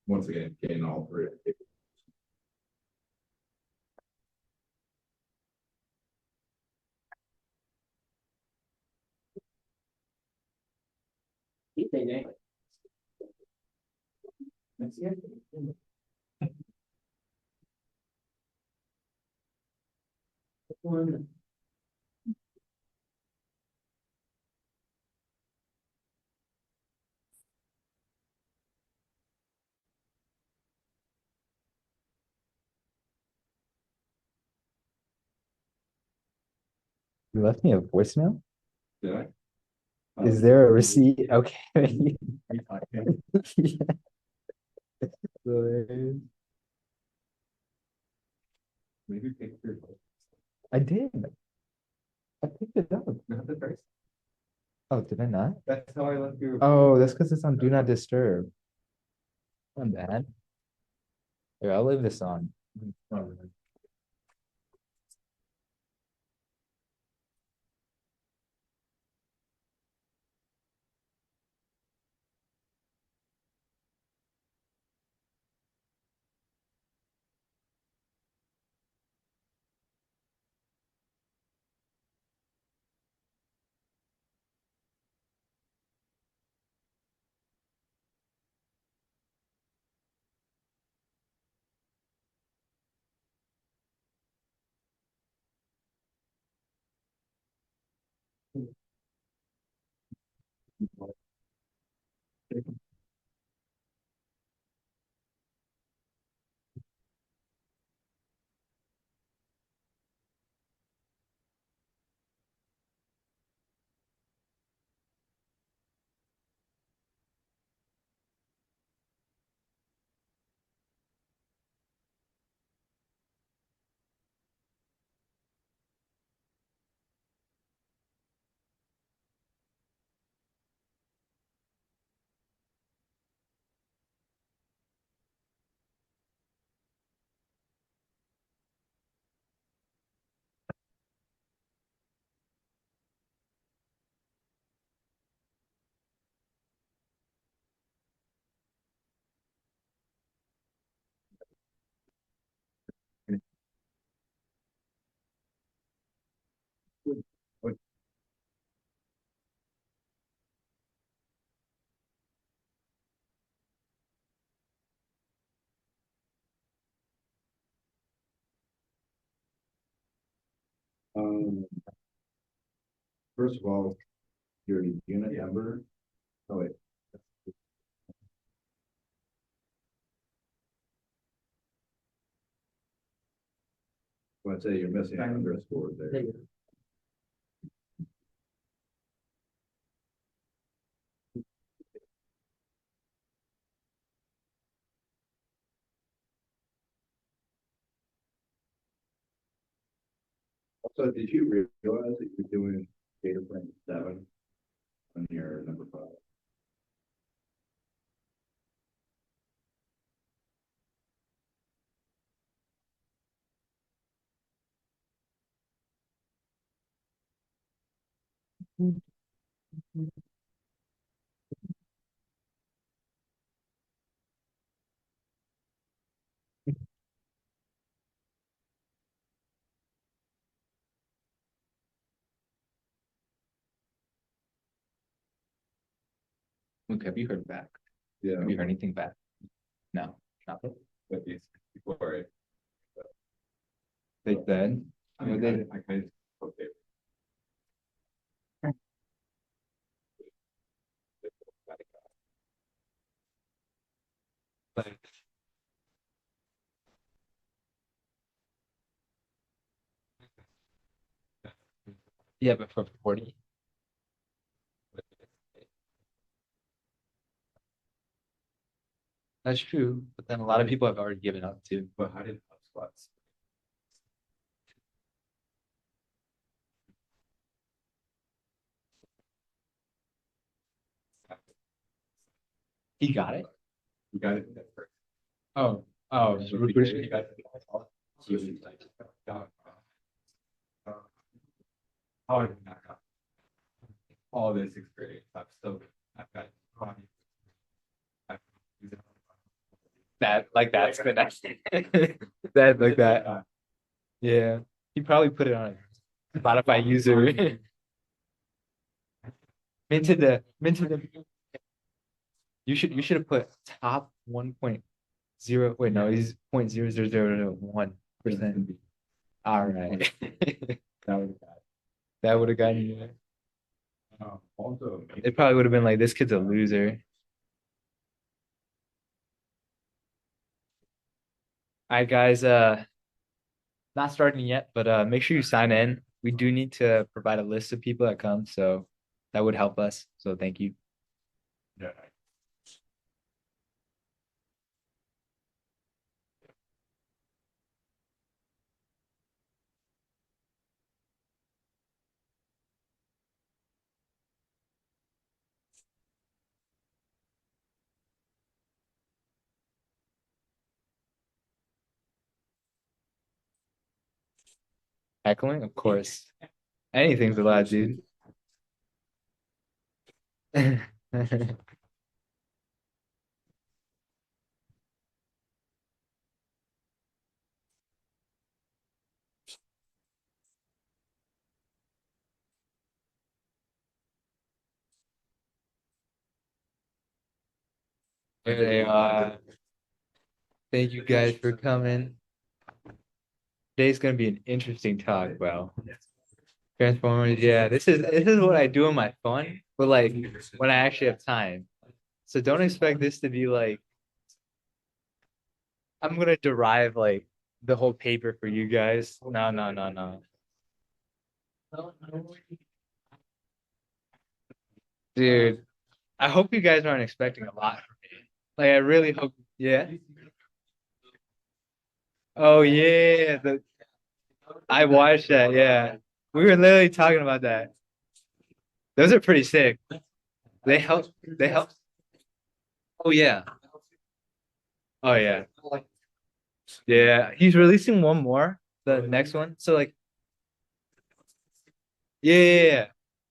once again, gain all three. You left me a voicemail? Did I? Is there a receipt? Okay. Yeah. Maybe pick your. I did. I picked it up. Not the first. Oh, did I not? That's how I left you. Oh, that's because it's on Do Not Disturb. I'm bad. Here, I'll leave this on. Um, First of all, your unit number. Oh wait. I'd say you're missing an underscore there. Also, did you realize that you're doing data frame 7 on your number 5? Luke, have you heard back? Yeah. Have you heard anything back? No, nothing. But it's before it. They said. I mean, I kind of, okay. But yeah, but for 40. That's true, but then a lot of people have already given up too. But how did HubSpot's? He got it. You got it first. Oh, You got it. Oh, I did not got all this experience. I'm still, I've got. that's good. That like that. Yeah. He probably put it on a Spotify user. Minted the you should have put top 1.0. Wait, no, he's 0.00001%. All right. That was That would have gotten you there. Also. It probably would have been like this kid's a loser. All right, guys, not starting yet, but make sure you sign in. We do need to provide a list of people that come, so that would help us. So thank you. Yeah. Heckling, of course. Anything's allowed, dude. There they are. Thank you guys for coming. Today's gonna be an interesting talk, bro. Transformers, yeah. This is what I do in my fun, but like when I actually have time. So don't expect this to be like I'm gonna derive like the whole paper for you guys. No, no, no, no. Dude, I hope you guys aren't expecting a lot from me. Like I really hope, yeah. Oh yeah, I watched that, yeah. We were literally talking about that. Those are pretty sick. They help. Oh yeah. Oh yeah. Yeah. He's releasing one more, the next one. So like yeah.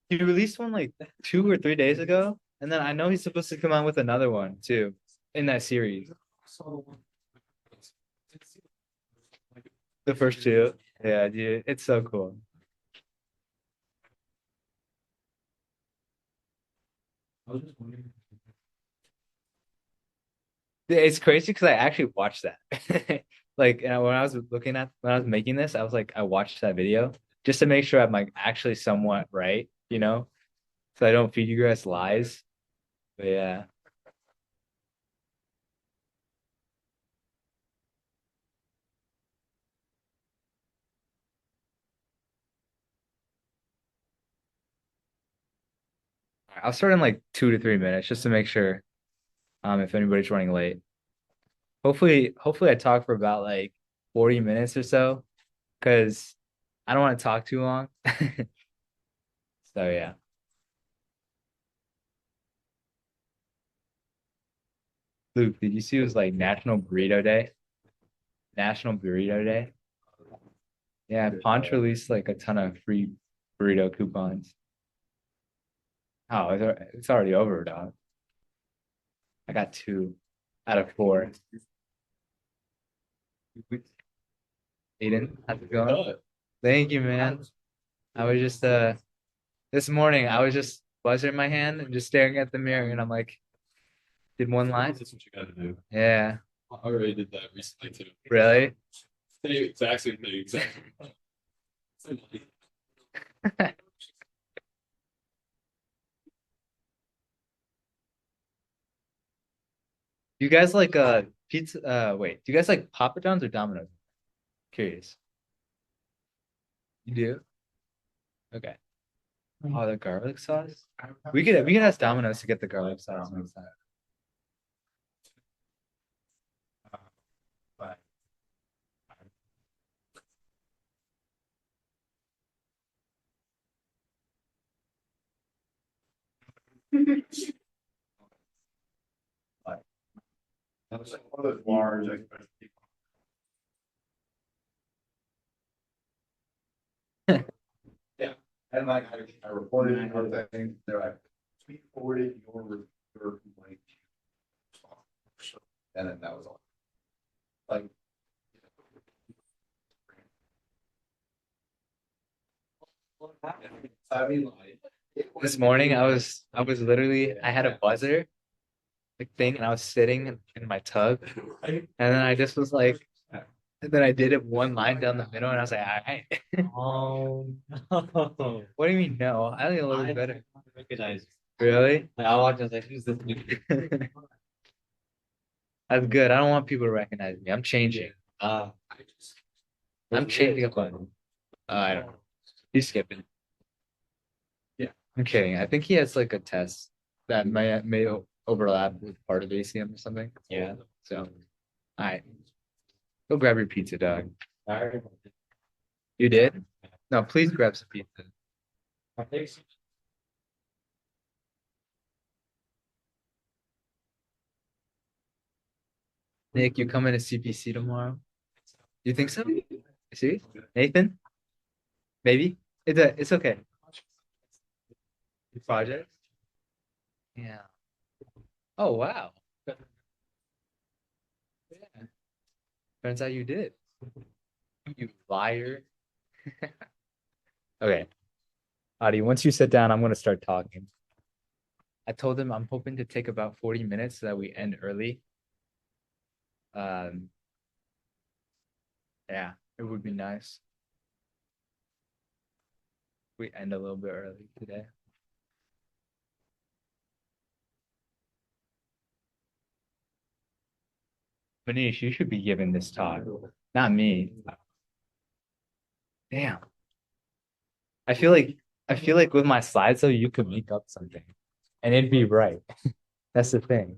He released one like 2 or 3 days ago. And then I know he's supposed to come out with another one too in that series. The first two. Yeah, dude. It's so cool. Yeah, it's crazy because I actually watched that. Like when I was when I was making this, I was like, I watched that video just to make sure I'm like actually somewhat right, so I don't feed you guys lies. But yeah. I'll start in like 2 to 3 minutes just to make sure if anybody's running late. Hopefully I talk for about like 40 minutes or so because I don't want to talk too long. So yeah. Luke, did you see it was like National Burrito Day? National Burrito Day? Yeah, Ponch released like a ton of free burrito coupons. Oh, it's already over, dog. I got 2 out of 4. Aiden, how's it going? Thank you, man. I was just this morning I was just buzzer in my hand and just staring at the mirror and I'm like, did one line? That's what you gotta do. Yeah. I already did that recently too. Really? It's actually the exact. You guys like pizza wait, do you guys like Papa John's or Domino's? Curious. You do? Okay. Oh, the garlic sauce? We could ask Domino's to get the garlic sauce next time. That was like one of those large, yeah. And like I reported in other things, they're like, we forwarded your complaint. And then that was all. Like, I mean, this morning I was literally I had a buzzer like thing and I was sitting in my tub and then I just was like and then I did it one line down the middle and I was like, all right. Oh no. What do you mean no? I think it looks better. Recognize. Really? Like, I watched, I was like, who's this dude? That's good. I don't want people to recognize me. I'm changing. Uh, I'm changing up on I don't know. He's skipping. Yeah. I'm kidding. I think he has like a test that may overlap with part of ACM or something. yeah. So, all right. Go grab your pizza, dog. Alright. You did? No, please grab some pizza. Nick, you coming to CPC tomorrow? You think so? See? Nathan? Maybe? It's okay. Your project? Yeah. Oh wow. Yeah. Turns out you did. You liar. Okay. Adi, once you sit down, I'm gonna start talking. I told him I'm hoping to take about 40 minutes so that we end early. Um, yeah, it would be nice. We end a little bit early today. Manish, you should be giving this talk, not me. Damn. I feel like with my slides though, you could make up something and it'd be right. That's the thing.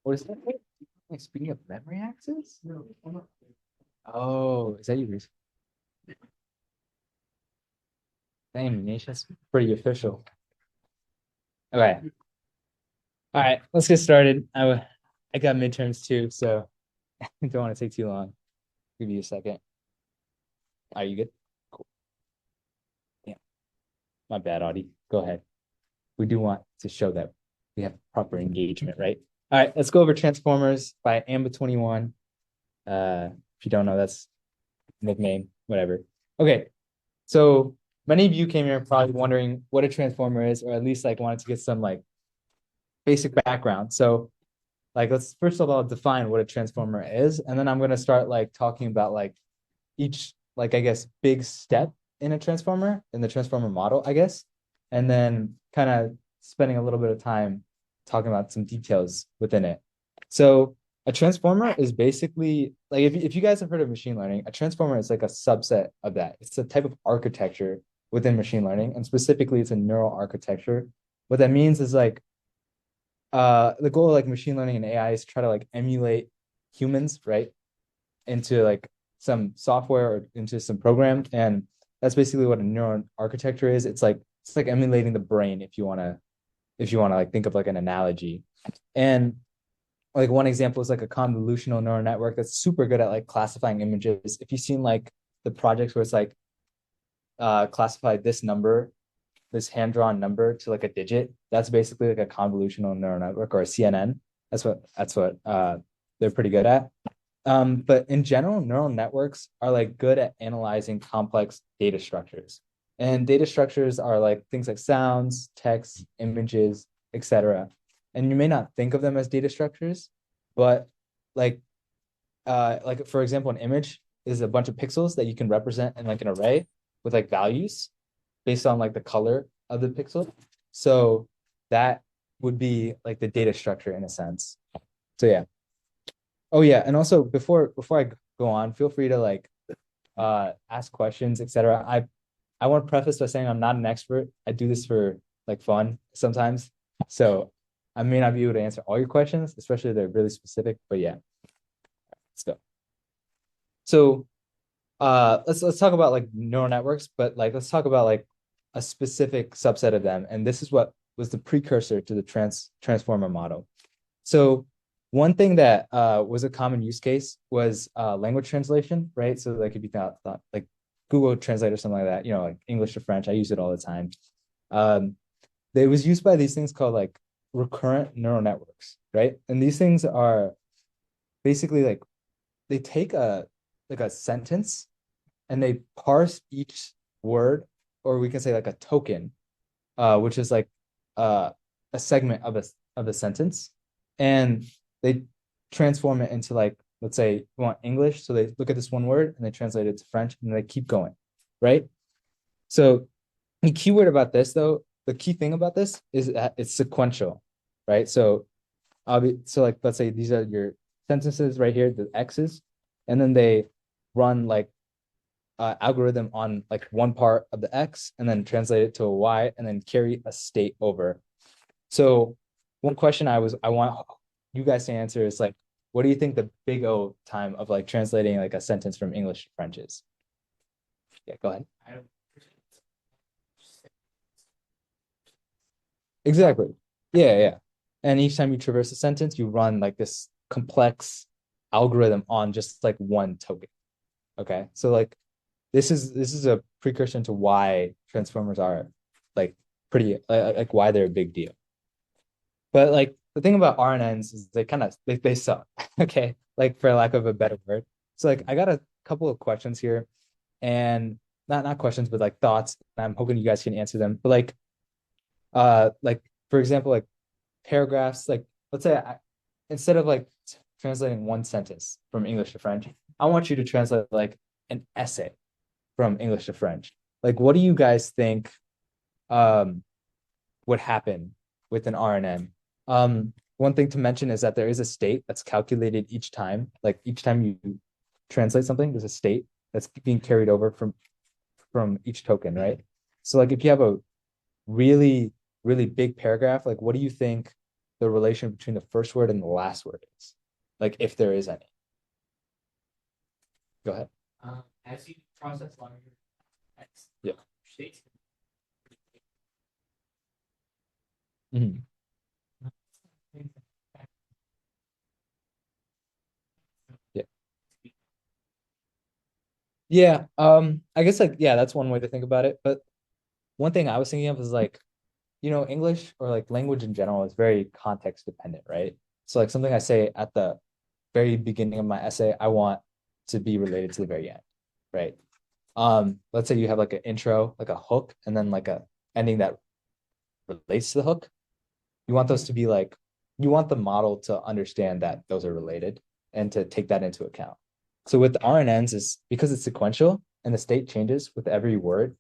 What is that? Like, speaking of memory access? Oh, is that you? Dang, Manish, that's pretty official. Okay. All right, let's get started. I got midterms too, so I don't want to take too long. Give you a second. Are you good? Cool. Yeah. My bad, Audie. Go ahead. We do want to show that we have proper engagement, right? All right, let's go over Transformers by Amba21. If you don't know, that's nickname, whatever. Okay, so many of you came here probably wondering what a transformer is, or at least like wanted to get some like basic background. So like let's first of all define what a transformer is, and then I'm gonna start like talking about like each like I guess big step in a transformer in the transformer model, I guess, and then kind of spending a little bit of time talking about some details within it. So a transformer is basically like if you guys have heard of machine learning, a transformer is like a subset of that. It's a type of architecture within machine learning, and specifically it's a neural architecture. What that means is like the goal of like machine learning and AI is to try to like emulate humans, right? Into like some software or into some program. And that's basically what a neural architecture is. It's like emulating the brain if you want to like think of like an analogy. And like one example is like a convolutional neural network that's super good at like classifying images. If you've seen like the projects where it's like classify this number, this hand-drawn number to like a digit, that's basically like a convolutional neural network or a CNN. That's what they're pretty good at. But in general, neural networks are like good at analyzing complex data structures. And data structures are like things like sounds, text, images, etc. And you may not think of them as data structures, but like for example, an image is a bunch of pixels that you can represent in like an array with like values based on like the color of the pixel. So that would be like the data structure in a sense. So yeah. Oh yeah, and also before I go on, feel free to like ask questions, etc. I want to preface by saying I'm not an expert. I do this for like fun sometimes. So I may not be able to answer all your questions, especially if they're really specific, but yeah. Let's go. So let's talk about like neural networks, but like let's talk about like a specific subset of them. And this is what was the precursor to the transformer model. So one thing that was a common use case was language translation, right? So like if you thought like Google Translate or something like that, like English to French. I use it all the time. It was used by these things called like recurrent neural networks, right? And these things are basically like they take a sentence and they parse each word, or we can say like a token, which is like a segment of a sentence, and they transform it into like, let's say you want English, so they look at this one word and they translate it to French and they keep going, right? So the key word about this though, the key thing about this is that it's sequential, right? So so like let's say these are your sentences right here, the X's, and then they run like algorithm on like one part of the X and then translate it to a Y and then carry a state over. So one question I want you guys to answer is like, what do you think the big O time of like translating like a sentence from English to French is? Yeah, go ahead. Exactly. Yeah, yeah. And each time you traverse a sentence, you run like this complex algorithm on just like one token. Okay. So like this is a precursor to why transformers are like pretty like why they're a big deal. But like the thing about RNNs is they suck. Okay. Like for lack of a better word. So like I got a couple of questions here and not questions, but like thoughts. And I'm hoping you guys can answer them. But like for example, like paragraphs, like let's say instead of like translating one sentence from English to French, I want you to translate like an essay from English to French. Like, what do you guys think would happen with an RNN? One thing to mention is that there is a state that's calculated each time. Like each time you translate something, there's a state that's being carried over from each token, right? So like if you have a really, really big paragraph, like what do you think the relation between the first word and the last word is? Like if there is any. Go ahead. As you process larger text, Yeah. states. Mhm. Yeah. Yeah. I guess like yeah, that's one way to think about it. But one thing I was thinking of is like, English or like language in general is very context dependent, right? So like something I say at the very beginning of my essay, I want to be related to the very end, right? Let's say you have like an intro, like a hook, and then like a ending that relates to the hook. You want those to be like, you want the model to understand that those are related and to take that into account. So with the RNNs is because it's sequential and the state changes with every word,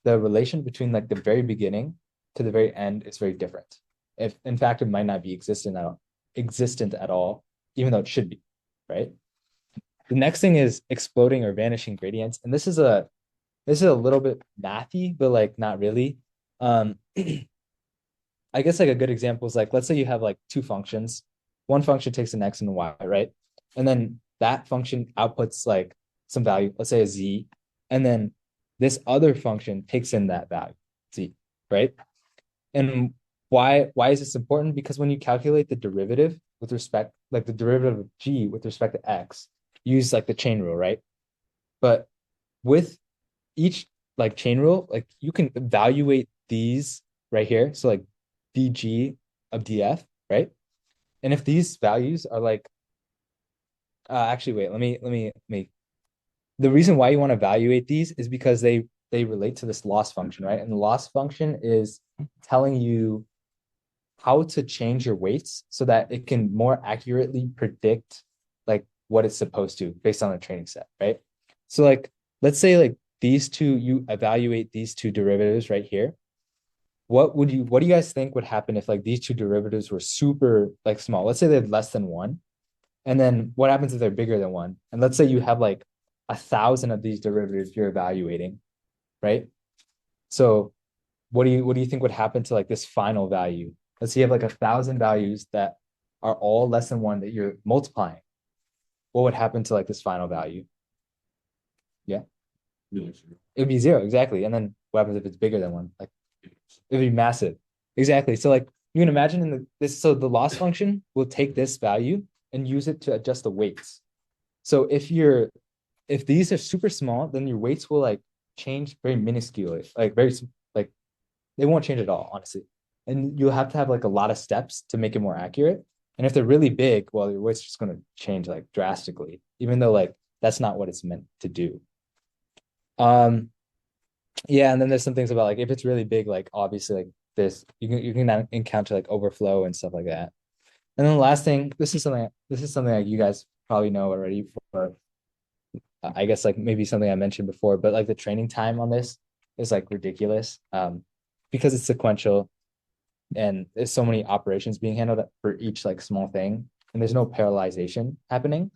the relation between like the very beginning to the very end is very different. If in fact it might not be existent at all, even though it should be, right? The next thing is exploding or vanishing gradients. And this is a little bit mathy, but like not really. I guess like a good example is like, let's say you have like two functions. One function takes an X and a Y, right? And then that function outputs like some value, let's say a Z. And then this other function takes in that value, Z, right? And why is this important? Because when you calculate the derivative with respect, like the derivative of G with respect to X, use like the chain rule, right? But with each like chain rule, like you can evaluate these right here. So like dg of df, right? And if these values are like, actually, wait, let me make the reason why you want to evaluate these is because they relate to this loss function, right? And the loss function is telling you how to change your weights so that it can more accurately predict like what it's supposed to based on the training set, right? So like let's say like these two, you evaluate these two derivatives right here. What do you guys think would happen if like these two derivatives were super like small? Let's say they're less than one. And then what happens if they're bigger than one? And let's say you have like 1,000 of these derivatives you're evaluating, right? So what do you think would happen to like this final value? Let's say you have like 1,000 values that are all less than one that you're multiplying. What would happen to like this final value? Yeah, it would be zero, exactly. And then what happens if it's bigger than one? Like it'd be massive. Exactly. So like you can imagine so the loss function will take this value and use it to adjust the weights. So if these are super small, then your weights will like change very minusculely, like very like they won't change at all, honestly. And you'll have to have like a lot of steps to make it more accurate. And if they're really big, well, your weight's just going to change like drastically, even though like that's not what it's meant to do. Um, yeah, and then there's some things about like if it's really big, like obviously like this, you can encounter like overflow and stuff like that. And then the last thing, this is something like you guys probably know already, for I guess like maybe something I mentioned before, but like the training time on this is like ridiculous. Because it's sequential and there's so many operations being handled for each like small thing, and there's no parallelization happening.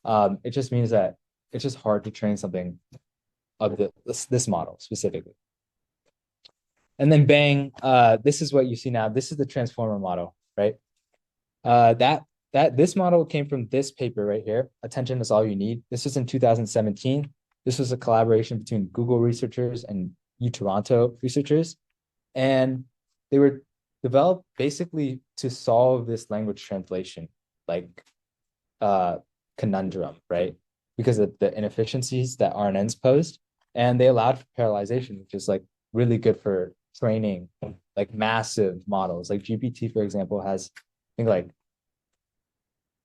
It just means that it's just hard to train something of this model specifically. And then bang, this is what you see now. This is the transformer model, right? That this model came from this paper right here. Attention is all you need. This was in 2017. This was a collaboration between Google researchers and U Toronto researchers, and they were developed basically to solve this language translation like conundrum, right? Because of the inefficiencies that RNNs posed, and they allowed for parallelization, which is like really good for training like massive models. Like GPT, for example, has I think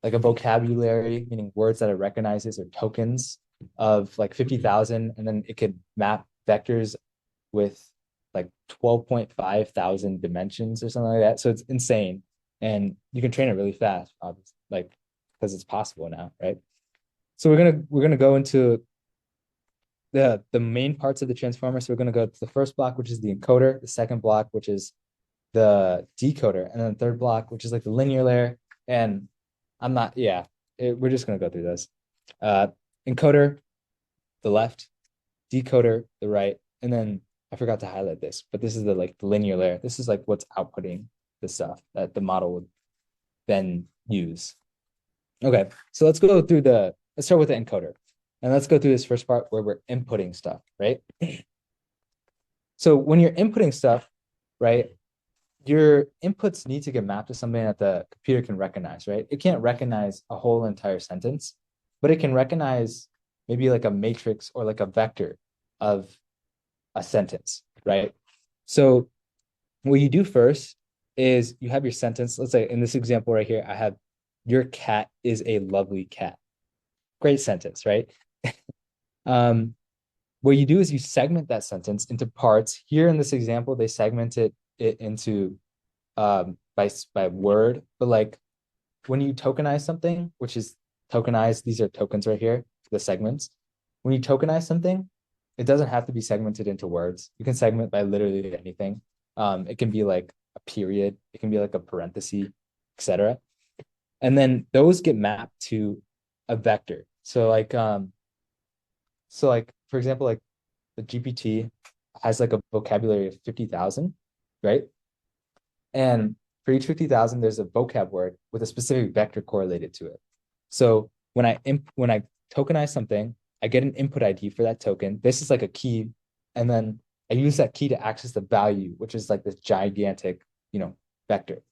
like a vocabulary, meaning words that it recognizes or tokens of like 50,000, and then it could map vectors with like 12.5 thousand dimensions or something like that. So it's insane. And you can train it really fast, obviously, like because it's possible now, right? So we're gonna go into the main parts of the transformer. So we're gonna go to the first block, which is the encoder, the second block, which is the decoder, and then the third block, which is like the linear layer. And I'm not, yeah, we're just gonna go through this. Encoder, the left, decoder, the right, and then I forgot to highlight this, but this is the like the linear layer. This is like what's outputting the stuff that the model would then use. Okay, so let's start with the encoder. And let's go through this first part where we're inputting stuff, right? So when you're inputting stuff, right, your inputs need to get mapped to something that the computer can recognize, right? It can't recognize a whole entire sentence, but it can recognize maybe like a matrix or like a vector of a sentence, right? So what you do first is you have your sentence. Let's say in this example right here, I have your cat is a lovely cat. Great sentence, right? What you do is you segment that sentence into parts. Here in this example, they segmented it into by word, but like when you tokenize something, which is tokenized, these are tokens right here, the segments. When you tokenize something, it doesn't have to be segmented into words. You can segment by literally anything. It can be like a period, it can be like a parenthesis, etc. And then those get mapped to a vector. So like for example, like the GPT has like a vocabulary of 50,000, right? And for each 50,000, there's a vocab word with a specific vector correlated to it. So when I tokenize something, I get an input ID for that token. This is like a key, and then I use that key to access the value, which is like this gigantic, vector.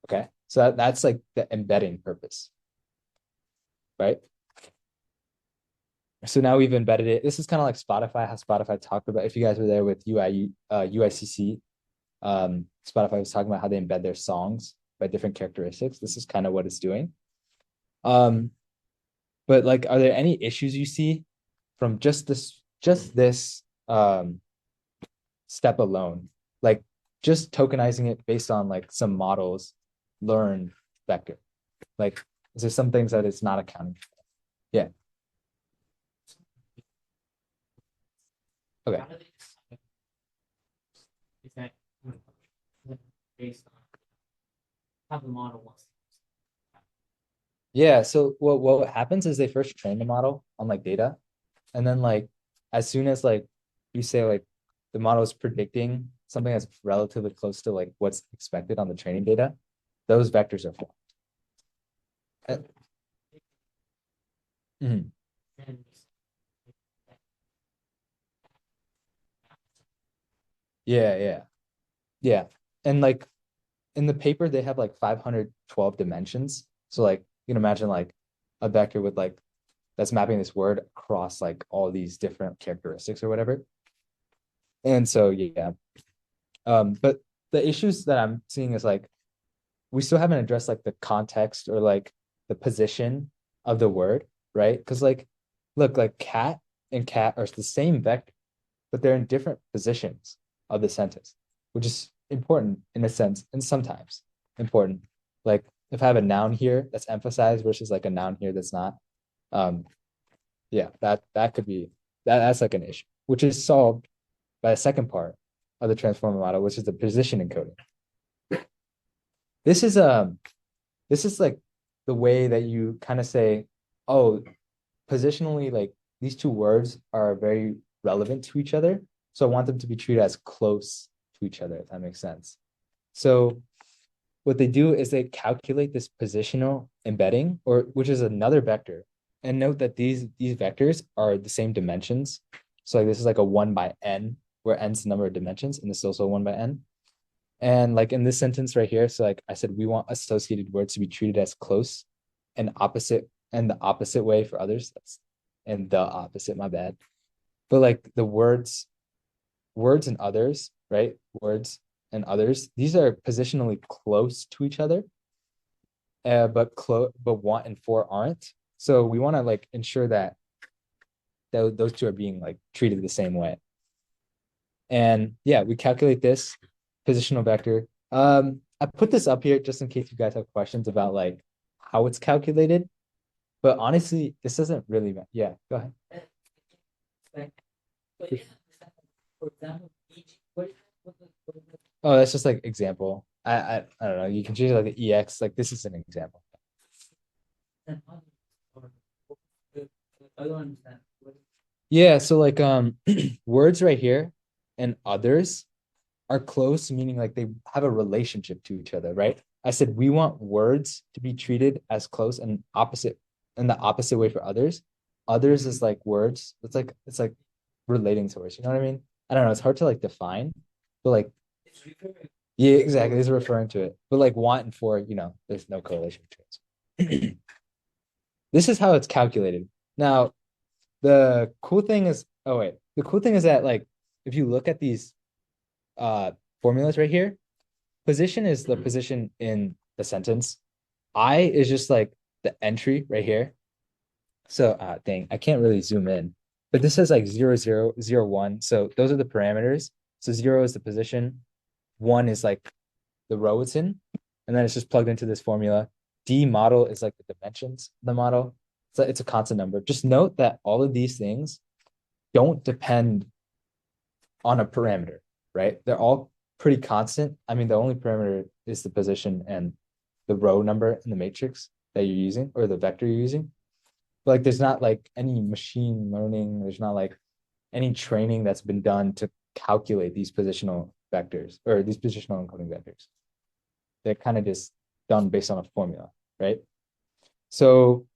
Okay, so that's like the embedding purpose, right? So now we've embedded it. This is kind of like Spotify, how Spotify talked about. If you guys were there with UICC, Spotify was talking about how they embed their songs by different characteristics. This is kind of what it's doing. But like, are there any issues you see from just this step alone? Like just tokenizing it based on like some models learned vector. Like, is there some things that it's not accounting for? Yeah. Okay. How do they decide if that based on how the model wants to Yeah. So what happens is they first train the model on like data, and then like as soon as like you say like the model is predicting something that's relatively close to like what's expected on the training data, those vectors are formed. Mhm. and Yeah, yeah, yeah. And like in the paper, they have like 512 dimensions. So like you can imagine like a vector with like that's mapping this word across like all these different characteristics or whatever. And so yeah. But the issues that I'm seeing is like we still haven't addressed like the context or like the position of the word, right? Because like look, like cat and cat are the same vector, but they're in different positions of the sentence, which is important in a sense, and sometimes important. Like if I have a noun here that's emphasized versus like a noun here that's not, yeah, that could be that's like an issue, which is solved by the second part of the transformer model, which is the position encoding. This is like the way that you kind of say, oh, positionally, like these two words are very relevant to each other. So I want them to be treated as close to each other, if that makes sense. So what they do is they calculate this positional embedding, or which is another vector. And note that these vectors are the same dimensions. So like this is like a 1 by n, where n's the number of dimensions, and this is also 1 by n. And like in this sentence right here, so like I said, we want associated words to be treated as close and opposite, and the opposite way for others. And the opposite, my bad. But like the words and others, right? Words and others, these are positionally close to each other, but want and for aren't. So we want to like ensure that those two are being like treated the same way. And yeah, we calculate this positional vector. I put this up here just in case you guys have questions about like how it's calculated. But honestly, this doesn't really matter. Yeah, go ahead. For example, Oh, that's just like example. I don't know. You can choose like the EX. Like this is an example. I don't understand. Yeah, so like words right here and others are close, meaning like they have a relationship to each other, right? I said we want words to be treated as close and opposite in the opposite way for others. Others is like words. It's like relating to words. You know what I mean? I don't know. It's hard to like define, but like It's referring. yeah, exactly. It's referring to it. But like want and for, there's no correlation between it. This is how it's calculated. Now, the cool thing is, oh wait, the cool thing is that like if you look at these formulas right here, position is the position in the sentence. I is just like the entry right here. So dang, I can't really zoom in, but this says like 0, 0, 0, 1. So those are the parameters. So 0 is the position, 1 is like the row it's in, and then it's just plugged into this formula. D model is like the dimensions of the model. So it's a constant number. Just note that all of these things don't depend on a parameter, right? They're all pretty constant. I mean, the only parameter is the position and the row number in the matrix that you're using or the vector you're using. But like there's not like any machine learning, there's not like any training that's been done to calculate these positional vectors or these positional encoding vectors. They're kind of just done based on a formula, right? So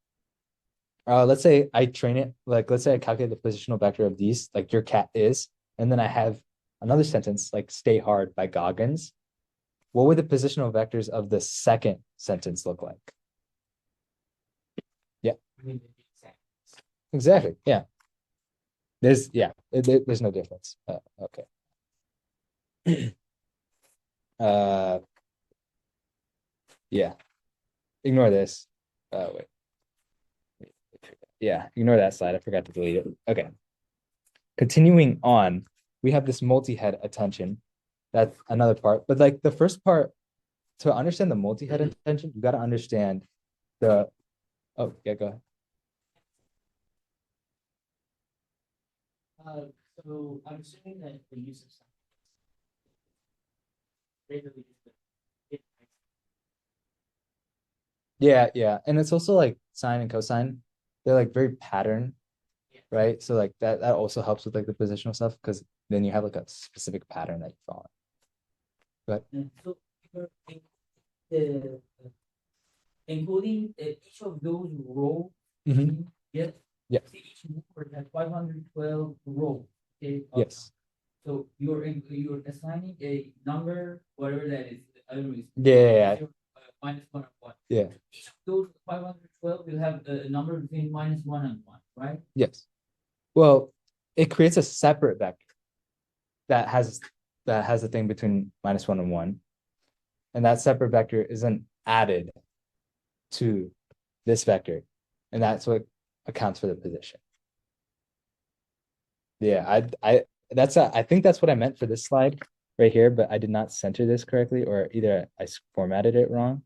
let's say I train it, like let's say I calculate the positional vector of these, like your cat is, and then I have another sentence like stay hard by Goggins. What would the positional vectors of the second sentence look like? Yeah, exactly. Yeah. There's no difference. Okay. Yeah. Ignore this. Wait. Yeah, ignore that slide. I forgot to delete it. Okay. Continuing on, we have this multi-head attention. That's another part. But like the first part, to understand the multi-head attention, you got to understand the. Oh, yeah, go ahead. So I'm assuming that the use of something regularly is Yeah. And it's also like sine and cosine. They're like very pattern, right? So like that also helps with like the positional stuff because then you have like a specific pattern that you follow. But so the including each of those rows. Mhm. Yes. Yeah. See, each word has 512 rows. Okay. Yes. So you're assigning a number, whatever that is. I don't know. Yeah. minus 1 and 1. Yeah. Those 512, you have a number between minus 1 and 1, right? Yes. Well, it creates a separate vector that has a thing between -1 and 1. And that separate vector isn't added to this vector. And that's what accounts for the position. Yeah, I think that's what I meant for this slide right here, but I did not center this correctly, or either I formatted it wrong.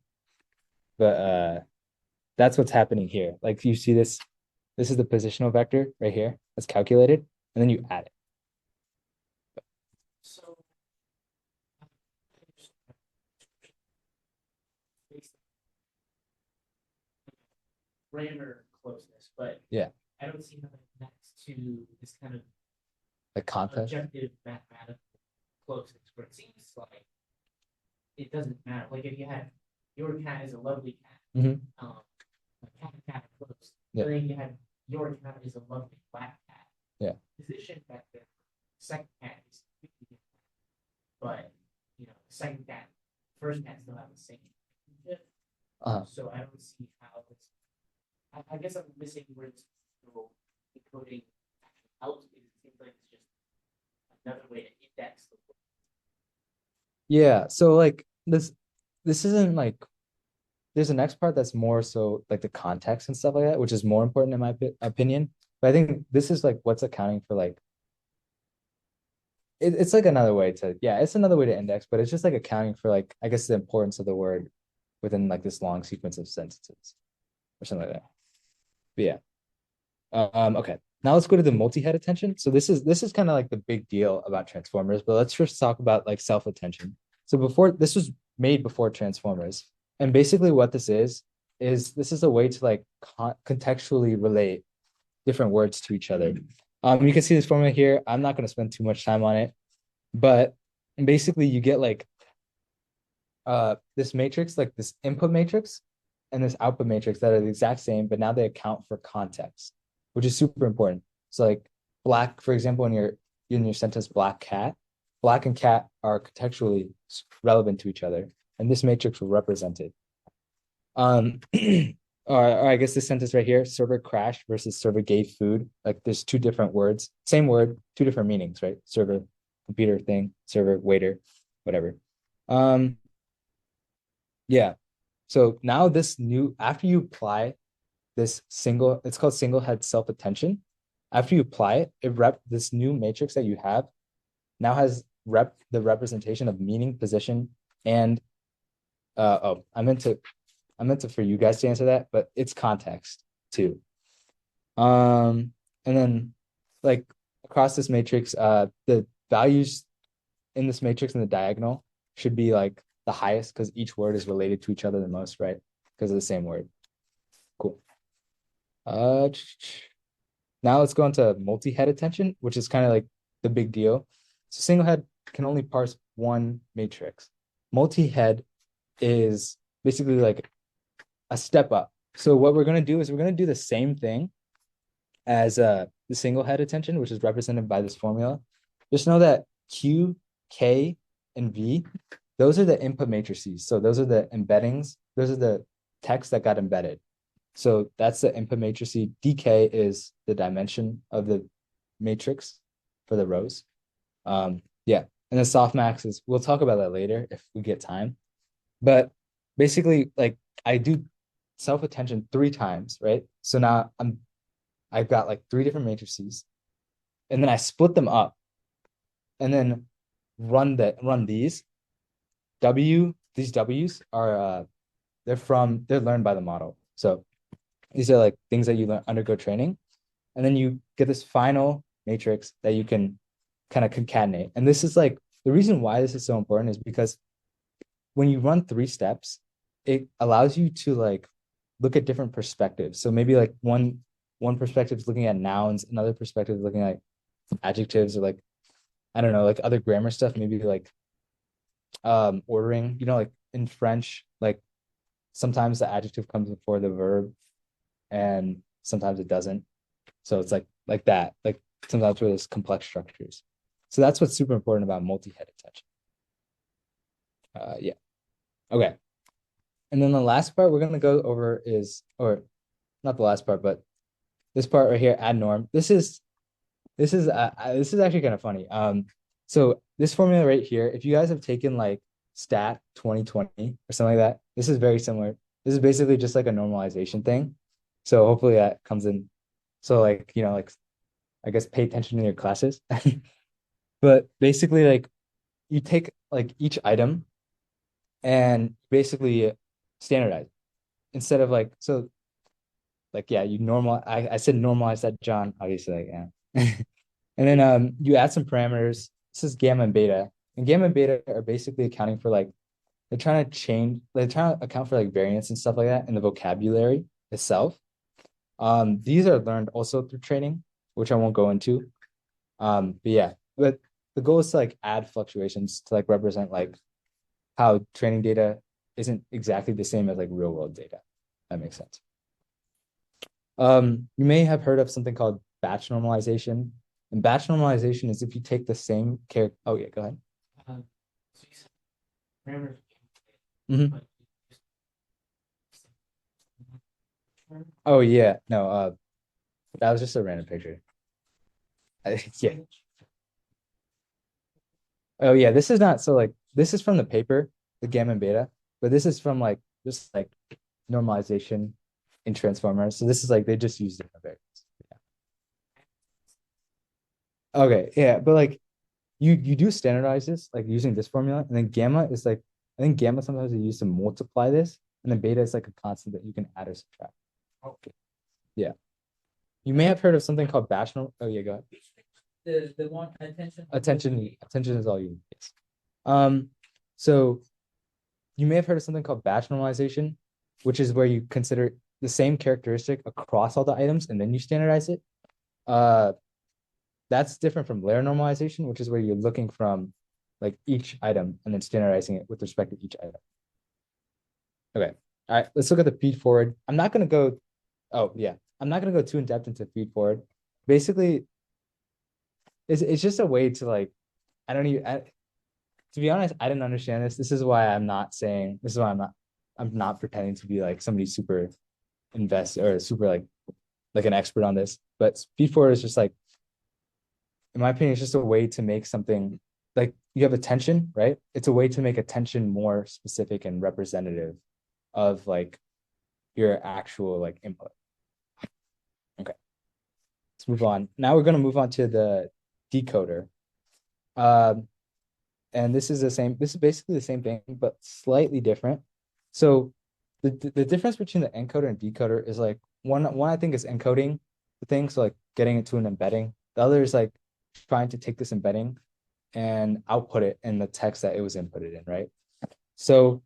But that's what's happening here. Like you see this is the positional vector right here that's calculated, and then you add it. So grammar closeness, but Yeah. I don't see how that connects to this kind of Like context. objective mathematical closeness, where it seems like it doesn't matter. Like if you had your cat is a lovely cat, Mhm. a cat are close. Yeah. But then you had your cat is a lovely black cat. Yeah. Position vector, second cat is completely different. But the second cat, first cat still have the same relationship. So I don't see how this. I guess I'm missing where this encoding actually helps, because it seems like it's just another way to index the word. Yeah, so like this isn't like there's the next part that's more so like the context and stuff like that, which is more important in my opinion. But I think this is like what's accounting for like it's like another way to it's another way to index, but it's just like accounting for like I guess the importance of the word within like this long sequence of sentences or something like that. But yeah. Okay. Now let's go to the multi-head attention. So this is kind of like the big deal about transformers, but let's first talk about like self-attention. So before this was made before transformers, and basically what this is this is a way to like contextually relate different words to each other. You can see this formula here. I'm not going to spend too much time on it, but basically you get like this matrix, like this input matrix and this output matrix that are the exact same, but now they account for context, which is super important. So like black, for example, in your sentence black and cat are contextually relevant to each other, and this matrix will represent it. Or I guess this sentence right here, server crashed versus server gave food. Like there's two different words, same word, two different meanings, right? Server, computer thing, server, waiter, whatever. Yeah. So now after you apply this it's called single head self-attention. After you apply it, this new matrix that you have now has the representation of meaning, position, and I meant to for you guys to answer that, but it's context too. And then like across this matrix, the values in this matrix in the diagonal should be like the highest because each word is related to each other the most, right? Because of the same word. Cool. Now let's go into multi-head attention, which is kind of like the big deal. So single head can only parse one matrix. Multi-head is basically like a step up. So what we're going to do is we're going to do the same thing as the single head attention, which is represented by this formula. Just know that Q, K, and V, those are the input matrices. So those are the embeddings. Those are the text that got embedded. So that's the input matrix. DK is the dimension of the matrix for the rows. Yeah. And the softmax is, we'll talk about that later if we get time. But basically, like I do self-attention 3 times, right? So now I've got like 3 different matrices, and then I split them up and then run these. These W's are they're learned by the model. So these are like things that you undergo training, and then you get this final matrix that you can kind of concatenate. And this is like the reason why this is so important is because when you run 3 steps, it allows you to like look at different perspectives. So maybe like one perspective is looking at nouns, another perspective is looking at adjectives, or like I don't know, like other grammar stuff, maybe like ordering, like in French, like sometimes the adjective comes before the verb and sometimes it doesn't. So it's like that, like sometimes with complex structures. So that's what's super important about multi-head attention. Yeah. Okay. And then the last part we're gonna go over is, or not the last part, but this part right here, ad norm. This is actually kind of funny. So this formula right here, if you guys have taken like stat 2020 or something like that, this is very similar. This is basically just like a normalization thing. So hopefully that comes in. So like, like I guess pay attention in your classes. But basically like you take like each item and basically standardize instead of like, so like yeah, you normal I said normalize that, John, obviously, like yeah. And then you add some parameters. This is gamma and beta. And gamma and beta are basically accounting for like they're trying to account for like variance and stuff like that in the vocabulary itself. These are learned also through training, which I won't go into. But yeah, but the goal is to like add fluctuations to like represent like how training data isn't exactly the same as like real world data. That makes sense. You may have heard of something called batch normalization. And batch normalization is if you take the same character. Oh yeah, go ahead. So you said parameters. Mhm. but you Oh yeah, no, that was just a random picture. Yeah. Oh yeah, this is not so like this is from the paper, the gamma and beta, but this is from like just like normalization in transformers. So this is like they just use different variables. Yeah. Okay, yeah, but like you do standardize this like using this formula, and then gamma is like I think gamma sometimes you use to multiply this, and then beta is like a constant that you can add or subtract. Okay. Yeah. You may have heard of something called batch norm. Oh yeah, go ahead. The one Attention is all you need. Yes. So you may have heard of something called batch normalization, which is where you consider the same characteristic across all the items and then you standardize it. Uh, that's different from layer normalization, which is where you're looking from like each item and then standardizing it with respect to each item. Okay. All right, let's look at the feed forward. I'm not going to go, oh yeah, I'm not going to go too in depth into feed forward. Basically, it's just a way to like, I don't even, to be honest, I didn't understand this. This is why I'm not saying, this is why I'm not pretending to be like somebody super invest or super like an expert on this. But feed forward is just like, in my opinion, it's just a way to make something like you have attention, right? It's a way to make attention more specific and representative of like your actual like input. Okay, let's move on. Now we're gonna move on to the decoder. Um, and this is the same, this is basically the same thing, but slightly different. So the difference between the encoder and decoder is like one I think is encoding the thing, so like getting it to an embedding. The other is like trying to take this embedding and output it in the text that it was inputted in, right? So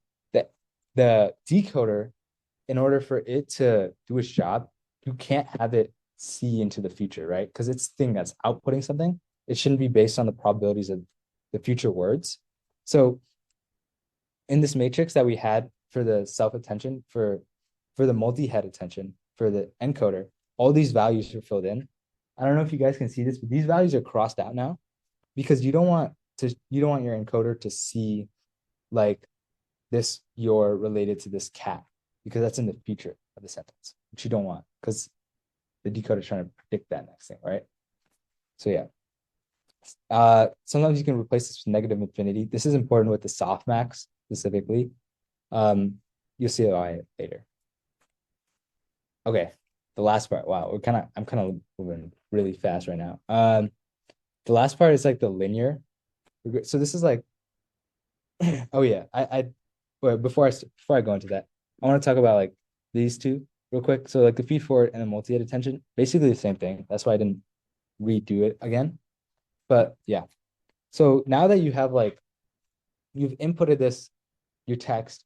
the decoder, in order for it to do its job, you can't have it see into the future, right? Because it's the thing that's outputting something. It shouldn't be based on the probabilities of the future words. So in this matrix that we had for the self-attention, for the multi-head attention, for the encoder, all these values are filled in. I don't know if you guys can see this, but these values are crossed out now because you don't want your encoder to see like this you're related to this cat because that's in the future of the sentence, which you don't want because the decoder is trying to predict that next thing, right? So yeah. Sometimes you can replace this with negative infinity. This is important with the softmax specifically. You'll see why later. Okay, the last part. Wow, I'm kind of moving really fast right now. The last part is like the linear. So this is like, oh yeah, well, before I go into that, I want to talk about like these two real quick. So like the feed forward and the multi-head attention, basically the same thing. That's why I didn't redo it again. But yeah, so now that you have like you've inputted this, your text.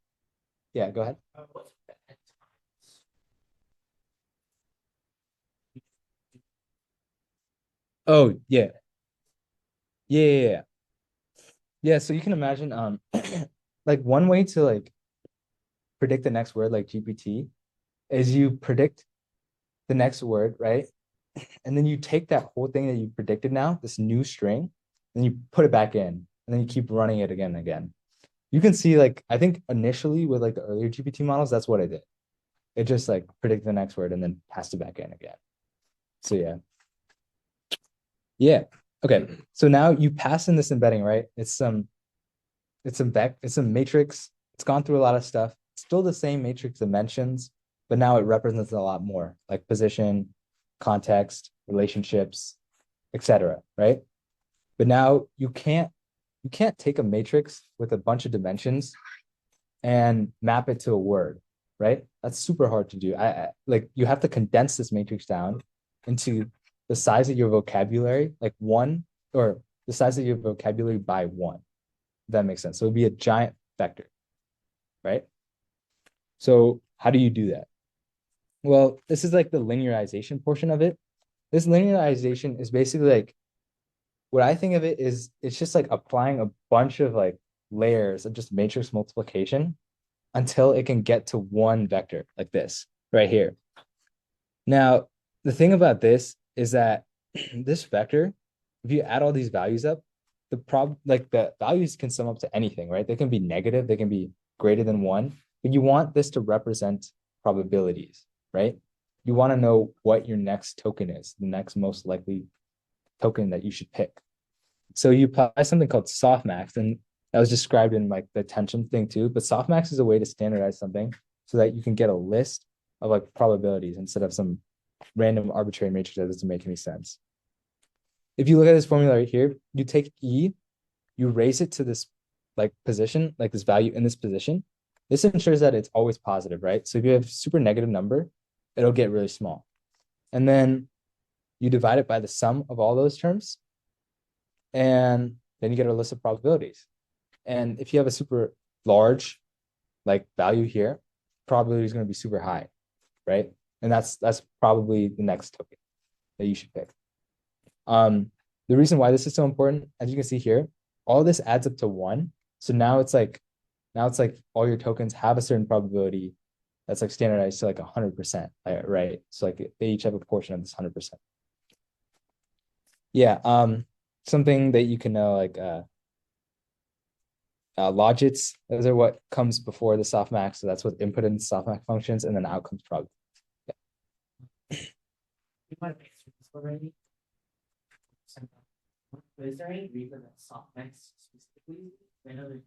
Yeah, go ahead. what's the end times? Oh yeah, yeah. Yeah, so you can imagine like one way to like predict the next word like GPT is you predict the next word, right? And then you take that whole thing that you predicted now, this new string, and you put it back in, and then you keep running it again and again. you can see like I think initially with like the earlier GPT models, that's what it did. It just like predicted the next word and then passed it back in again. So yeah. Yeah. Okay. So now you pass in this embedding, right? It's some matrix. It's gone through a lot of stuff. It's still the same matrix dimensions, but now it represents a lot more, like position, context, relationships, etc. Right? But now you can't take a matrix with a bunch of dimensions and map it to a word, right? That's super hard to do. I like you have to condense this matrix down into the size of your vocabulary, like one, or the size of your vocabulary by one. If that makes sense. So it'd be a giant vector, right? So how do you do that? Well, this is like the linearization portion of it. This linearization is basically like what I think of it is it's just like applying a bunch of like layers of just matrix multiplication until it can get to one vector like this right here. Now, the thing about this is that this vector, if you add all these values up, the values can sum up to anything, right? They can be negative, they can be greater than one, but you want this to represent probabilities, right? You want to know what your next token is, the next most likely token that you should pick. So you apply something called softmax, and that was described in like the attention thing too. But softmax is a way to standardize something so that you can get a list of like probabilities instead of some random arbitrary matrix that doesn't make any sense. If you look at this formula right here, you take E, you raise it to this like position, like this value in this position. This ensures that it's always positive, right? So if you have super negative number, it'll get really small. And then you divide it by the sum of all those terms, and then you get a list of probabilities. And if you have a super large like value here, probability is going to be super high, right? And that's probably the next token that you should pick. The reason why this is so important, as you can see here, all this adds up to one. So now it's like all your tokens have a certain probability that's like standardized to like 100%, right? So like they each have a portion of this 100%. Yeah. Something that you can know like logits. Those are what comes before the softmax. So that's what input in the softmax functions, and then outcomes probably. You might have answered this already. But is there any reason that softmax specifically? I know there's.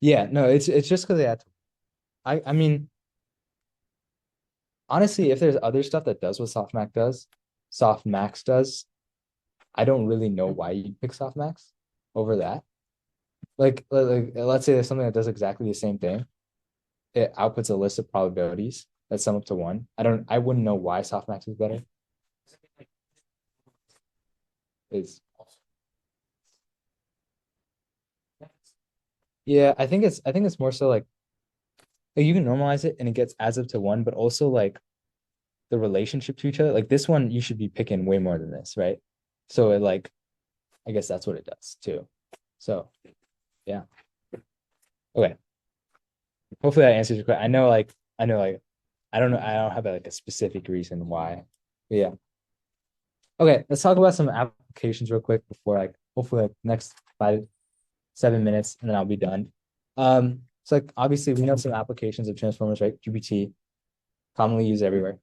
Yeah, no, it's just because they had to. I mean, honestly, if there's other stuff that does what softmax does, I don't really know why you pick softmax over that. Like let's say there's something that does exactly the same thing. It outputs a list of probabilities that sum up to one. I wouldn't know why softmax is better. Is Yeah, I think it's more so like you can normalize it and it gets adds up to one, but also like the relationship to each other. Like this one, you should be picking way more than this, right? So it like, I guess that's what it does too. So yeah. Okay. Hopefully that answers your question. I know like I don't know, I don't have like a specific reason why. But yeah. Okay, let's talk about some applications real quick before like hopefully like next 5-7 minutes and then I'll be done. So like obviously we know some applications of transformers, right? GPT, commonly used everywhere.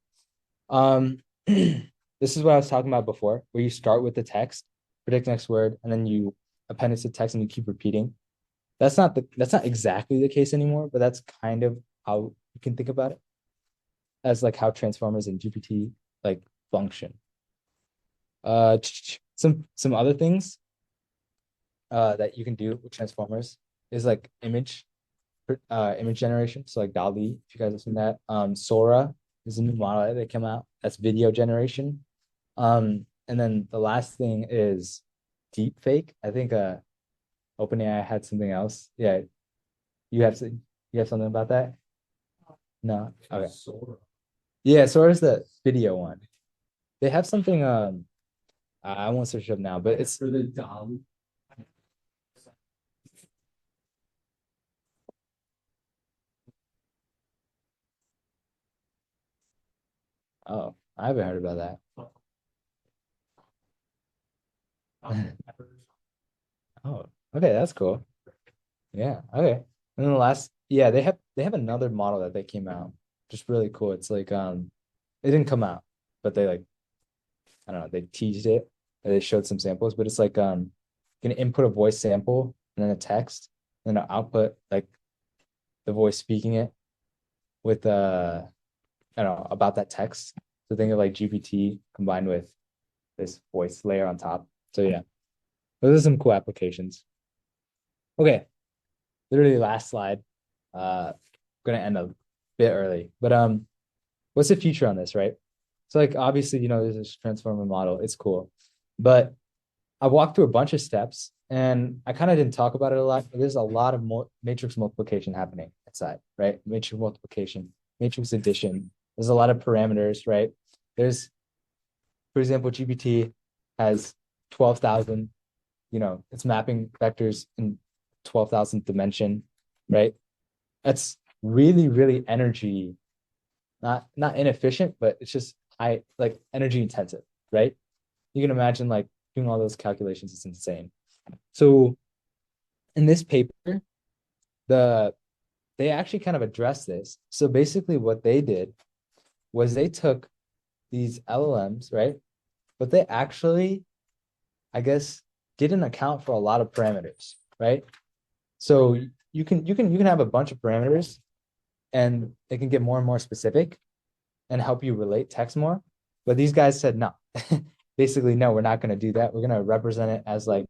This is what I was talking about before, where you start with the text, predict next word, and then you append it to text and you keep repeating. That's not exactly the case anymore, but that's kind of how you can think about it as like how transformers and GPT like function. Some other things that you can do with transformers is like image generation. So like DALL-E, if you guys have seen that. Sora is a new model that came out. That's video generation. And then the last thing is deep fake. I think OpenAI had something else. Yeah, you have something about that? No. Okay. Yeah, Sora's the video one. They have something I won't search it up now, but it's for the DALL-E. Oh, I haven't heard about that. chocolate peppers. Oh, okay, that's cool. Yeah, okay. And then the last, yeah, they have another model that they came out, just really cool. It's like it didn't come out, but they like I don't know, they teased it. And they showed some samples, but it's like you can input a voice sample and then a text, and then output like the voice speaking it with I don't know about that text. So think of like GPT combined with this voice layer on top. So yeah, those are some cool applications. Okay, literally last slide. Gonna end a bit early, but what's the future on this, right? So like obviously, there's this transformer model. It's cool, but I walked through a bunch of steps, and I kind of didn't talk about it a lot. But there's a lot of matrix multiplication happening inside, right? Matrix multiplication, matrix addition. There's a lot of parameters, right? There's, for example, GPT has 12,000. It's mapping vectors in 12,000th dimension, right? That's really, really energy, not inefficient, but it's just high, like energy intensive, right? You can imagine like doing all those calculations is insane. So in this paper, the they actually kind of addressed this. So basically what they did was they took these LLMs, right? But they actually, I guess, didn't account for a lot of parameters, right? So you can have a bunch of parameters and they can get more and more specific and help you relate text more. But these guys said no. Basically, no, we're not going to do that. We're going to represent it as like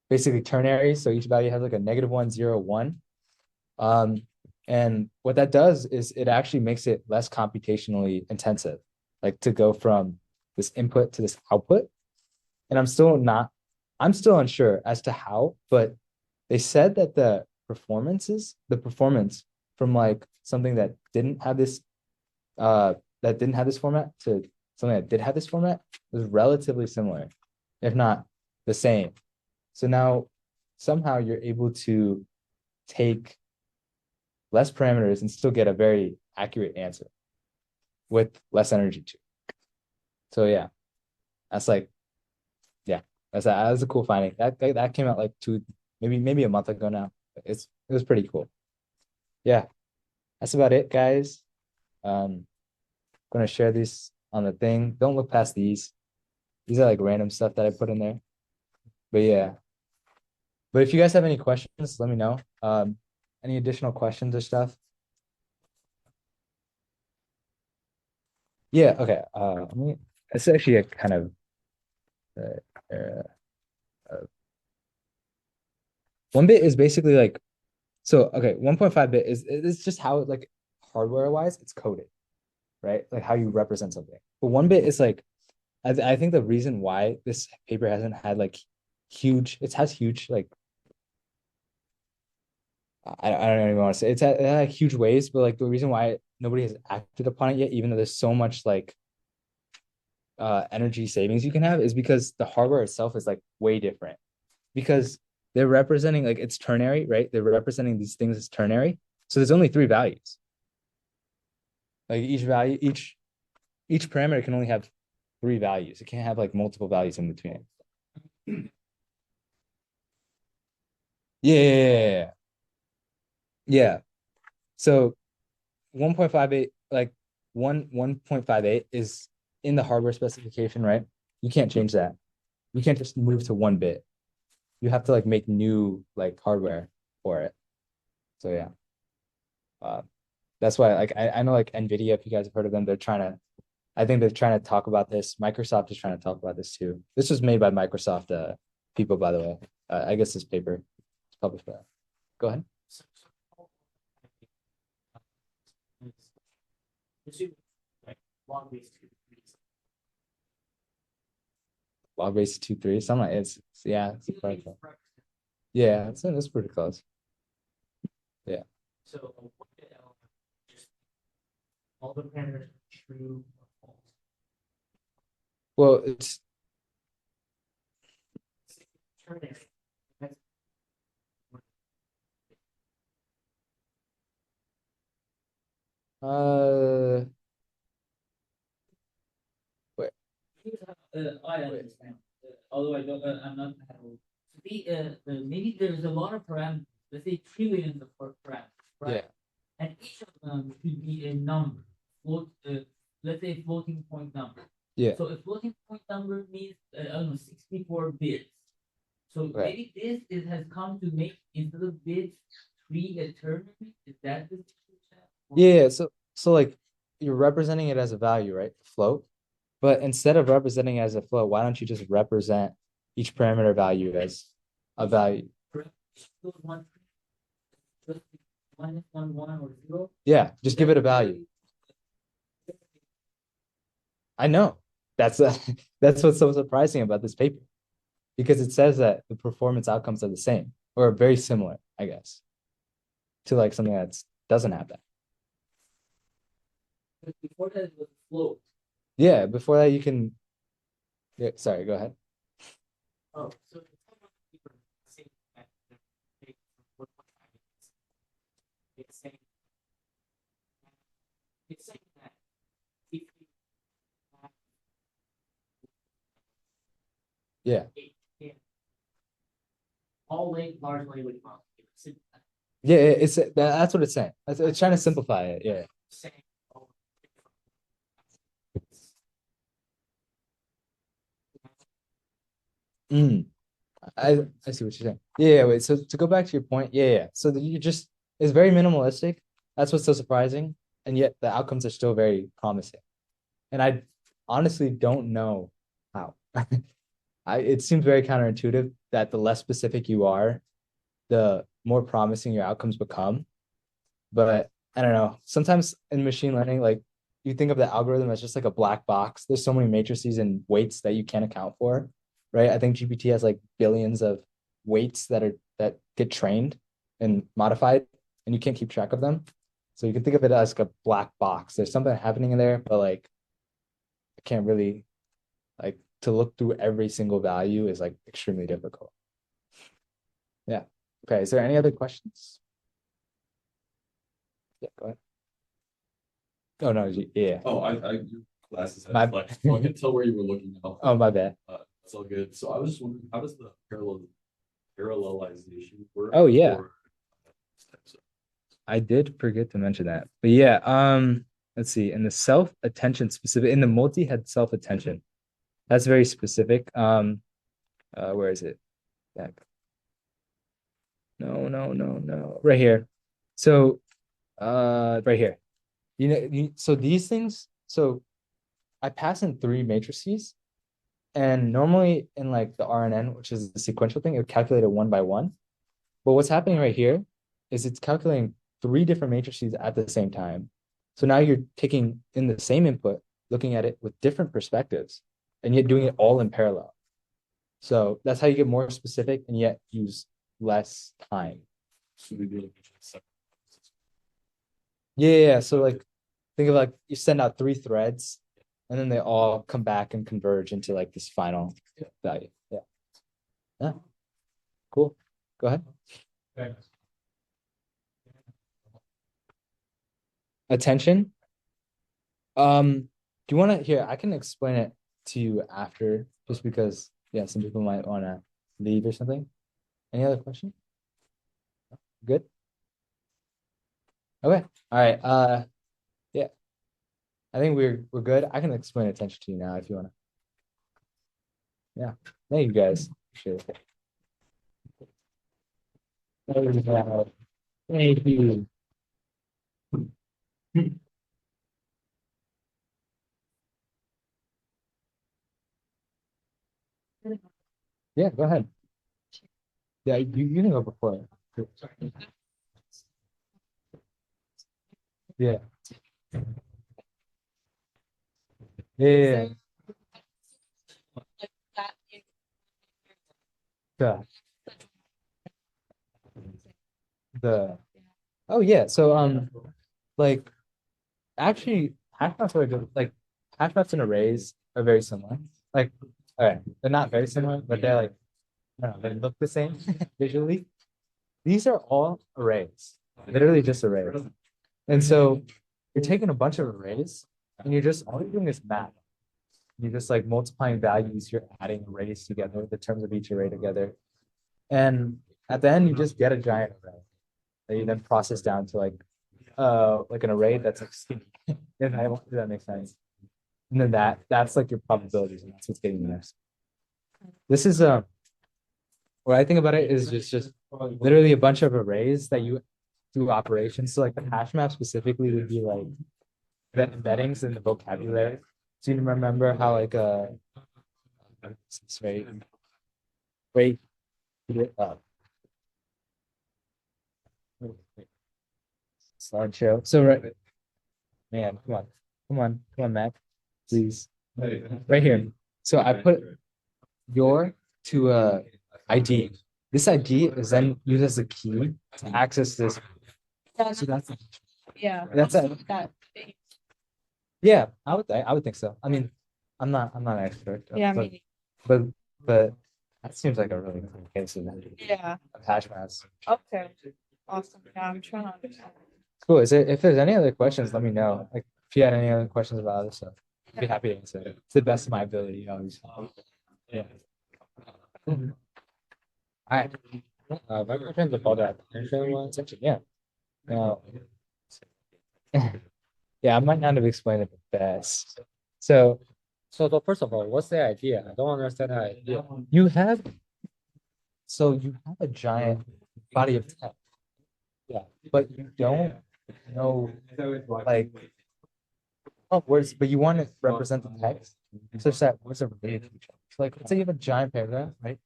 basically ternary. So each value has like a -1, 0, 1. Um, and what that does is it actually makes it less computationally intensive, like to go from this input to this output. And I'm still unsure as to how, but they said that the performance from like something that didn't have this format to something that did have this format was relatively similar, if not the same. So now somehow you're able to take less parameters and still get a very accurate answer with less energy too. So yeah, that's like, yeah, that was a cool finding. That came out like maybe a month ago now. It was pretty cool. Yeah, that's about it, guys. Gonna share these on the thing. Don't look past these. These are like random stuff that I put in there. But yeah. But if you guys have any questions, let me know. Any additional questions or stuff? Yeah, okay. It's actually a kind of uh, uh, 1 bit is basically like so okay, 1.5 bit is it's just how like hardware wise it's coded, right? Like how you represent something. But 1 bit is like I think the reason why this paper hasn't had like it has huge like I don't even want to say it had huge waves, but like the reason why nobody has acted upon it yet, even though there's so much like energy savings you can have, is because the hardware itself is like way different. Because they're representing like it's ternary, right? They're representing these things as ternary. So there's only 3 values. Like each parameter can only have 3 values. It can't have like multiple values in between it. Yeah. Yeah. So 1.58, like 1.58 is in the hardware specification, right? You can't change that. You can't just move to 1 bit. You have to like make new like hardware for it. So yeah. Uh, that's why like I know like Nvidia, if you guys have heard of them, I think they're trying to talk about this. Microsoft is trying to talk about this too. This was made by Microsoft people, by the way. I guess this paper is published by. Go ahead. Like log base 2, 3. Log base 2, 3. Something like yeah, it's pretty close. Yeah, it's pretty close. Yeah. So a 1-bit element, just all the parameters are true or false. Well, it's Ternary. That's wait, I understand. although I'm not. Maybe there's a lot of parameters. Let's say trillions of parameters, right? Yeah. And each of them could be a number. Let's say floating point number. Yeah. So a floating point number means I don't know 64 bits. So Right. maybe this has come to make instead of bits 3 a ternary. Is that the Yeah, so like you're representing it as a value, right? Float. But instead of representing it as a float, why don't you just represent each parameter value as a value? one minus 1 or 0? Yeah, just give it a value. I know. That's that's what's so surprising about this paper. Because it says that the performance outcomes are the same or very similar, I guess, to like something that doesn't have that. But before that it was float. Yeah, before that you can. Yeah, sorry, go ahead. Oh, so it's saying that it's saying that if you have Yeah. all large language models, Yeah, it's that's what it's saying. It's trying to simplify it. Yeah. saying Mm. I see what you're saying. Yeah, wait. So to go back to your point, yeah. So you just it's very minimalistic. That's what's so surprising, and yet the outcomes are still very promising. And I honestly don't know how. It seems very counterintuitive that the less specific you are, the more promising your outcomes become. But I don't know. Sometimes in machine learning, like you think of the algorithm as just like a black box. There's so many matrices and weights that you can't account for, right? I think GPT has like billions of weights that get trained and modified, and you can't keep track of them. So you can think of it as like a black box. There's something happening in there, but like I can't really like to look through every single value is like extremely difficult. Yeah. Okay. Is there any other questions? Yeah, go ahead. Oh no, yeah. Oh, your glasses had My- flex, so I can tell where you were looking now. Oh, my bad. That's all good. So I was just wondering, how does the parallelization work? Oh, yeah. for these types of- I did forget to mention that. But yeah, let's see. In the self-attention specific, in the multi-head self-attention, that's very specific. Where is it? Back. No. Right here. So, right here. So these things, so I pass in 3 matrices, and normally in like the RNN, which is the sequential thing, it would calculate it one by one. But what's happening right here is it's calculating 3 different matrices at the same time. So now you're taking in the same input, looking at it with different perspectives, and yet doing it all in parallel. So that's how you get more specific and yet use less time. So we do like each separate. Yeah. So like think of like you send out 3 threads and then they all come back and converge into like this final value. Yeah. Yeah. Cool. Go ahead. Attention. Do you want to here? I can explain it to you after, just because yeah, some people might want to leave or something. Any other question? Good. Okay. All right. Yeah. I think we're good. I can explain attention to you now if you want to. Yeah. Thank you guys. Appreciate it. Thank you. Yeah, go ahead. Yeah, you can go before. Yeah. Yeah. The the oh yeah. So like actually hash maps are good. Like hash maps and arrays are very similar. Like all right, they're not very similar, but they're like I don't know, they look the same visually. These are all arrays, literally just arrays. And so you're taking a bunch of arrays and you're just all you're doing is map You're just like multiplying values, you're adding arrays together, the terms of each array together. And at the end, you just get a giant array that you then process down to like an array that's like skinny. If that makes sense. And then that's like your probabilities, and that's what's getting you there. This is what I think about it is just literally a bunch of arrays that you do operations. So like the hash map specifically would be like the embeddings in the vocabulary. So you remember how like wait, wait, slideshow. So right, man, come on, Mac, please, right here. So I put your to ID. This ID is then used as a key to access this. So Yeah. that's a That. yeah. I would think so. I mean, I'm not an expert. Yeah, but maybe. but that seems like a really cool case of Yeah. hash maps. Okay. Awesome. Yeah, I'm trying to understand. Cool. If there's any other questions, let me know. Like if you had any other questions about other stuff, I'd be happy to answer. To the best of my ability, obviously. Yeah. All right. My question's about that potential section. Yeah. Now, yeah, I might not have explained it the best. So first of all, what's the idea? I don't understand the idea. You have a giant body of text. Yeah, but you don't know like words, but you want to represent the text such that words are related to each other. So like let's say you have a giant paragraph, right?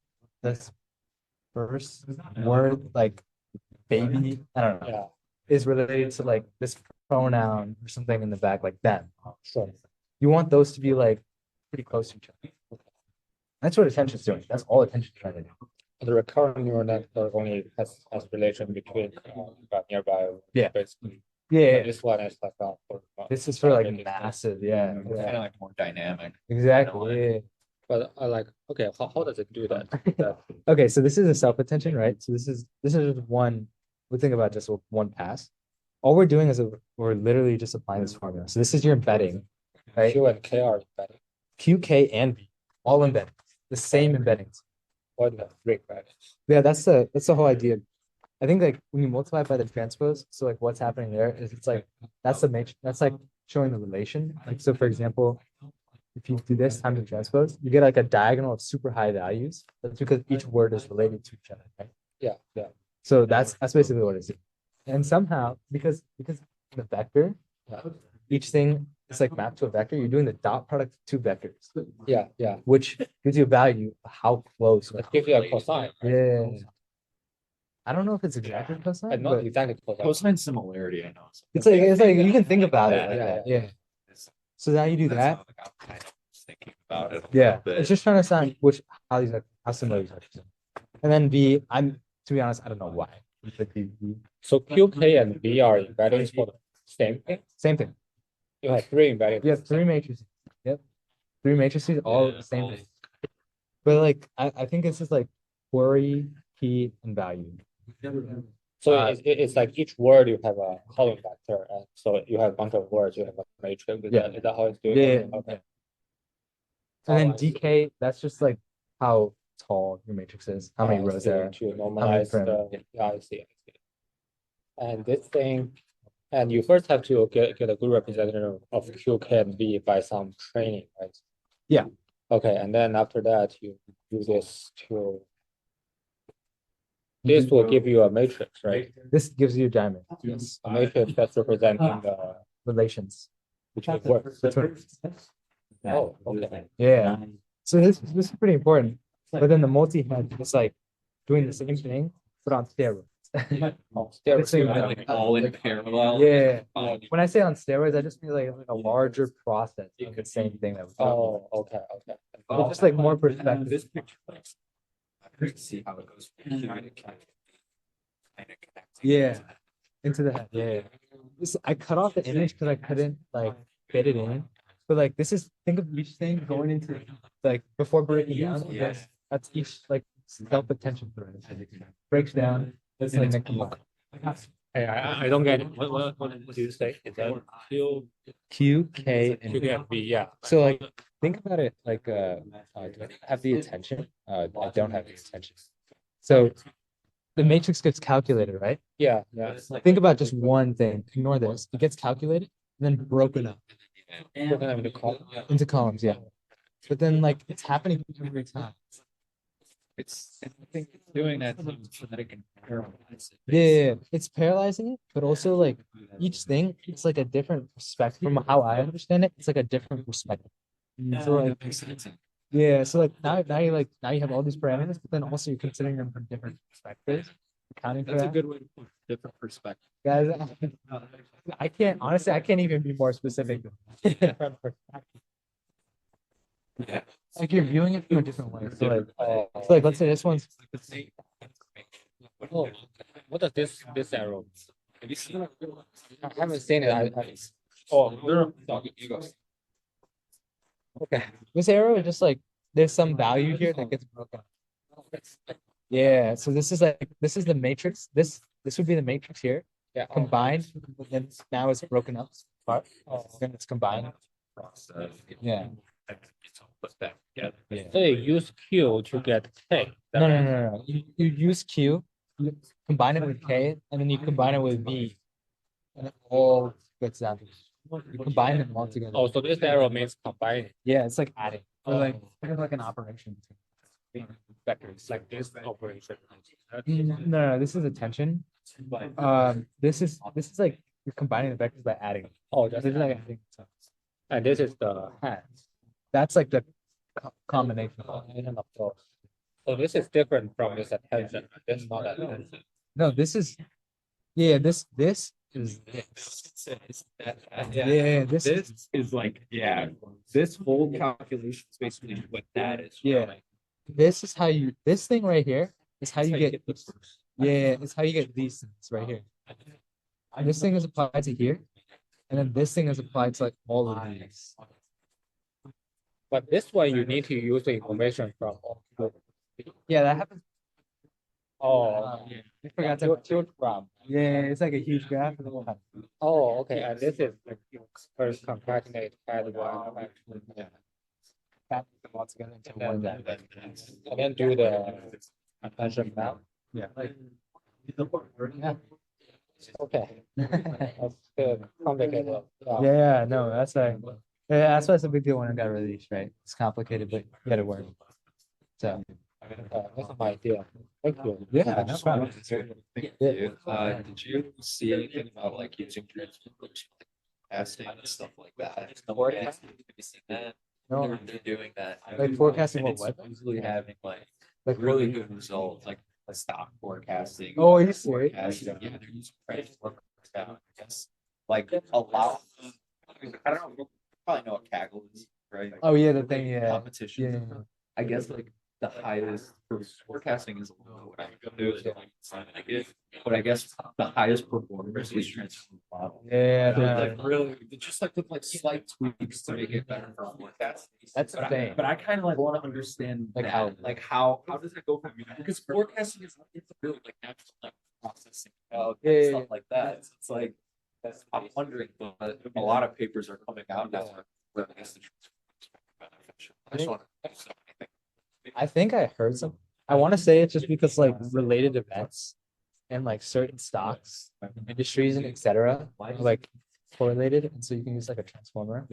This first word, like baby, I don't know, is related to like this pronoun or something in the back, like them. So you want those to be like pretty close to each other. That's what attention's doing. that's all attention's trying to do. The recurrent neural network only has relation between nearby. Yeah. Basically. Yeah, This one is like this is for like massive, yeah. Kind of like more dynamic. Exactly. Yeah. But I like, okay, how does it do that? Okay, so this is a self-attention, right? So this is just one. We think about just one pass. All we're doing is we're literally just applying this formula. So this is your embedding, right? Q and K are embedded. Q, K, and V, all embedded. The same embeddings. What the freak, right? Yeah, that's the whole idea. I think like when you multiply by the transpose, so like what's happening there is it's like that's the matrix. That's like showing the relation. Like so, for example, if you do this times the transpose, you get like a diagonal of super high values. That's because each word is related to each other, right? Yeah. So that's basically what it is. And somehow, because the vector, each thing is like mapped to a vector, you're doing the dot product of two vectors. Yeah. Which gives you a value of how close. It gives you a cosine. Yeah. I don't know if it's exactly cosine, And not but exactly cosine. Cosine similarity, I know. it's like you can think about it like Yeah, that. Yeah. So now you do that. That's how, like, I'm kind of thinking about it. Yeah. But It's just trying to sound how similar these are. And then V, to be honest, I don't know why. But V, So Q, K, and V are embeddings for the same thing. same thing. You have three embeddings. You have three matrices. Yep. Three matrices, all the same thing. But like I think it's just like query, key, and value. So it's like each word you have a column vector, and so you have a bunch of words, you have a matrix. Is that how it's doing? Yeah. Okay. And then I see. DK, that's just like how tall your matrix is, how many rows there are. To normalize parameters? the, yeah, I see. And this thing, and you first have to get a good representative of Q, K, and V by some training, right? Yeah. Okay, and then after that, you do this to. This will give you a matrix, right? This gives you a diamond. Yes. A matrix that's representing the Relations. between words. Between. Oh, okay. Yeah. So this is pretty important. But then the multi-head is like doing the same thing, but on steroids. Oh, It's like- like all in parallel. Yeah. Oh, When I say on steroids, I just mean like a larger process of the same thing that we're talking Oh, okay. about. It's just like more perspective. This picture, like, I can see how it goes from here to kind of connecting. Yeah. Into the head. Yeah. I cut off the image because I couldn't like fit it in. But like this is think of each thing going into like before breaking down. Yeah. That's each like self-attention thread. Breaks down. That's like next block. Hey, I don't get it. What do you say? Is that Q, Q, K, and Q, K, and V? Yeah. so like think about it like do I have the attention? I don't have the attention. So the matrix gets calculated, right? Yeah, yeah. Think about just one thing. Ignore this. It gets calculated and then broken up Broken up into columns. into columns, yeah. But then like it's happening every time. I think it's doing that so that it can paralyze it. Yeah, it's paralyzing it, but also like each thing, it's like a different perspective. From how I understand it, it's like a different perspective. So like, That makes sense. yeah, so like now you have all these parameters, but then also you're considering them from different perspectives, accounting for That's a that. good way to put it. Different perspective. Guys, I can't honestly, I can't even be more specific. Different perspective. Yeah. Like you're viewing it from a different way. So like let's say this one's. Oh, what does this arrow? Have you seen it? I haven't seen it. Oh, No, you go. okay. This arrow is just like there's some value here that gets broken. Yeah. So this is the matrix. This would be the matrix here. Yeah. Combined, but then now it's broken up. Part. Then it's combined. Yeah. It's all put back together. Yeah. So you use Q to get K. No. You use Q, you combine it with K, and then you combine it with V. And it all gets down to you combine them all together. Oh, so this arrow means combining. Yeah, it's like adding. Or like kind of like an operation between vectors. Like this operation. No, this is attention. This is like you're combining the vectors by adding. Oh, This that's is like adding. and this is the Hands. That's like the combination. combination of those. So this is different from this attention. This is not attention. No, this is this is this. Yeah, this is like, yeah, this whole calculation is basically what that is. Yeah. This is how you this thing right here is how you get it's how you get these things right here. This thing is applied to here, and then this thing is applied to like all of these. But this way you need to use the information from all. Yeah, that happens. Oh, I forgot to. choose from. Yeah, it's like a huge graph. Oh, okay. And this is like you first concatenate add one Pack them all together into one. and then do the attention map. Yeah, like Okay. That's complicated. yeah, no, that's like that's why it's a big deal when it got released, right? It's complicated, but you gotta work. So That's my idea. Thank you. yeah, no problem. Thank you. Did you see anything about like using forecasting and stuff like that? Forecasting? Have you seen that? No, They're doing that. like forecasting And what? it's usually having like Really good results, like a stock forecasting. Oh, are you serious? Forecasting. Yeah, they're using credit forecasting. I guess like a lot. I don't know. You probably know what Kaggle is, right? Oh yeah, the thing, yeah. Competition. Yeah. I guess like the highest for forecasting is low. What I go do is like it, but I guess the highest performers is transform model. Yeah, So, no, like really, just like with like slight tweaks to make it better for forecasting. That's But insane. But I kind of like want to understand Like that, how- like how does it go from because forecasting is it's really like natural like processing out Yeah, and yeah, stuff like that. So it's like I'm wondering, but a lot of papers are coming out now. Where I guess the beneficial. I just want to say anything. I think I heard some. I want to say it's just because like related events and like certain stocks, industries, and etc. are like correlated, and so you can use like a transformer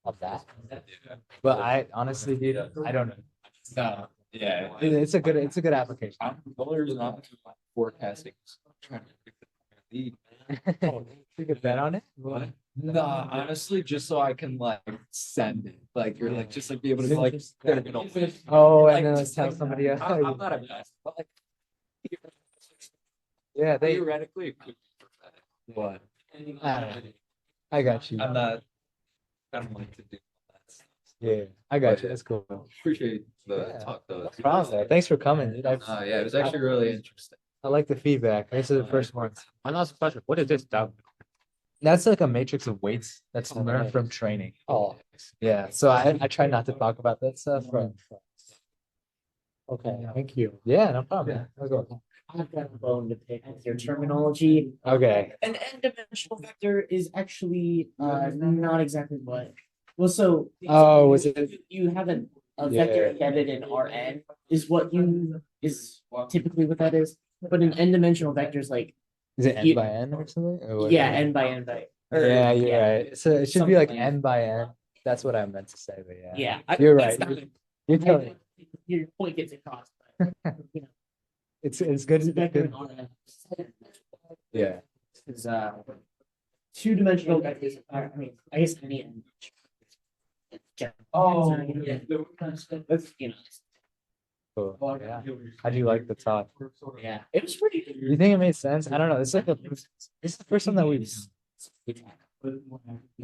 of that. But I honestly, dude, I don't know. Yeah. It's a good application. I'm colors not forecasting. Trying to pick the lead. You could bet on it. Nah, honestly, just so I can like send it, like you're like just like be able to like, you know, Oh, like, and then just, tell like, somebody else. I'm not a best, but like Yeah, they. theoretically it could be prophetic, but I don't know. I got you. I'm not. I don't like to do that. Yeah, I got you. That's cool. Appreciate the Yeah. talk though. No problem, man. Thanks for coming, dude. Yeah, it was actually really interesting. I like the feedback. This is the first one. One last question. What is this stuff? That's like a matrix of weights that's learned from training. Oh, Yeah, so I try not to talk about that stuff. okay. Thank you. Yeah, no problem. Let's go. I've got a bone to pick with your terminology. Okay. An n-dimensional vector is actually not exactly what Well, so. Oh, was it? You have a vector Yeah. embedded in Rn is typically what that is, but an n-dimensional vector is like, Is it n You- by n or something? Or what yeah, is it? n by n by. Yeah, you're right. So it should be Something like like n by n. That's what I meant to say, but yeah. Yeah. You're it's right. not- You're totally. Your point gets across, but, you know, It's it's good. a vector in good. Rn. Yeah. Is two-dimensional vectors. I mean, I guess any. Oh, yeah. You know, Cool. Yeah. How do you like the talk? yeah, it was pretty. Do you think it made sense? I don't know. It's like this is the first one that we've.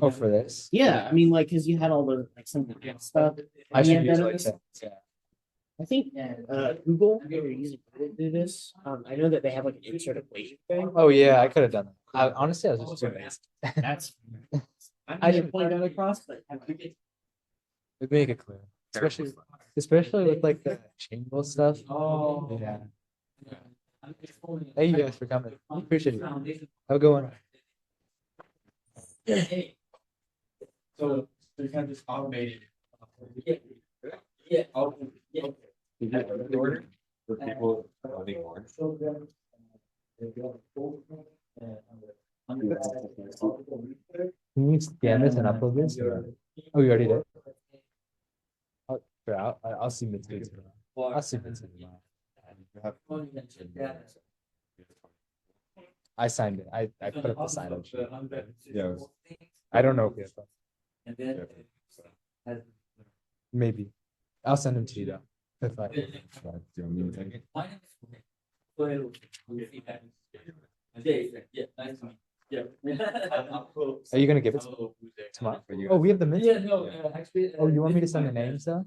Oh, for this. Yeah, I mean, like, cause you had all the, like, some of the good stuff. I should Yeah, use that like is- that. Yeah. I think, Google, they were using Google to do this. I know that they have like an insert equation thing. Oh yeah, I could have done that. Honestly, I was just too lazy. That's. I I should- should point that across, but. It'd make it clear, especially with like the chamber stuff. Oh. Yeah. Thank you guys for coming. Appreciate it. Have a good one. So they kind of just automated. Yeah. Order for people voting more. Can you scan this and upload this? Oh, you already did? Oh, sure, I'll see it. I'll see it. I signed it. I put up the sign up. Yeah. I don't know if we have that. Maybe. I'll send them to you though. If I. Do you want me to take it? Are you gonna give it to me tomorrow? Oh, we have the minutes. Yeah, no, actually. Oh, you want me to send the names though?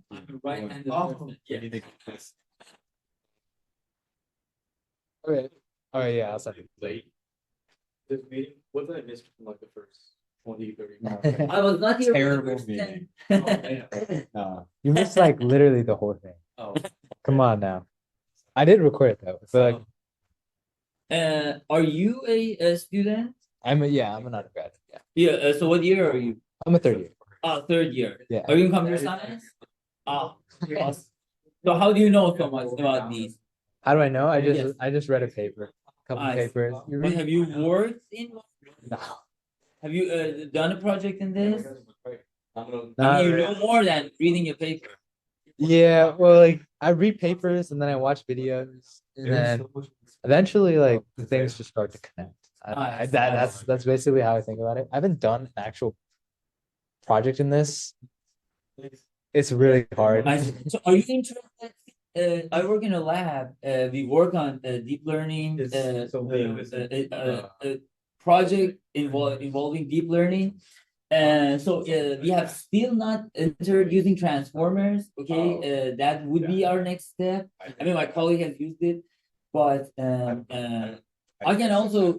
Okay. Oh yeah, I'll send it. Late. This meeting, what did I miss from like the first 20, 30? I was not here. Terrible meeting. You missed like literally the whole thing. Oh. Come on now. I did record it though, but like Are you a student? I'm an undergrad. Yeah. Yeah. So what year are you? I'm a third year. Third year. Yeah. Are you in computer science? Yes. So how do you know so much about these? How do I know? Yes. I just read a paper, couple I see. papers. You But read? have you worked in? No. Have you done a project in this? I Not mean, you really. know more than reading a paper. Yeah, well, like I read papers and then I watch videos, and then eventually, like the things just start to connect. That's basically how I think about it. I haven't done an actual project in this. It's really hard. So are you interested? I work in a lab. We work on deep learning. Project involving deep learning. So we have still not entered using transformers. Okay, that would be our next step. I mean, my colleague has used it, but I can also.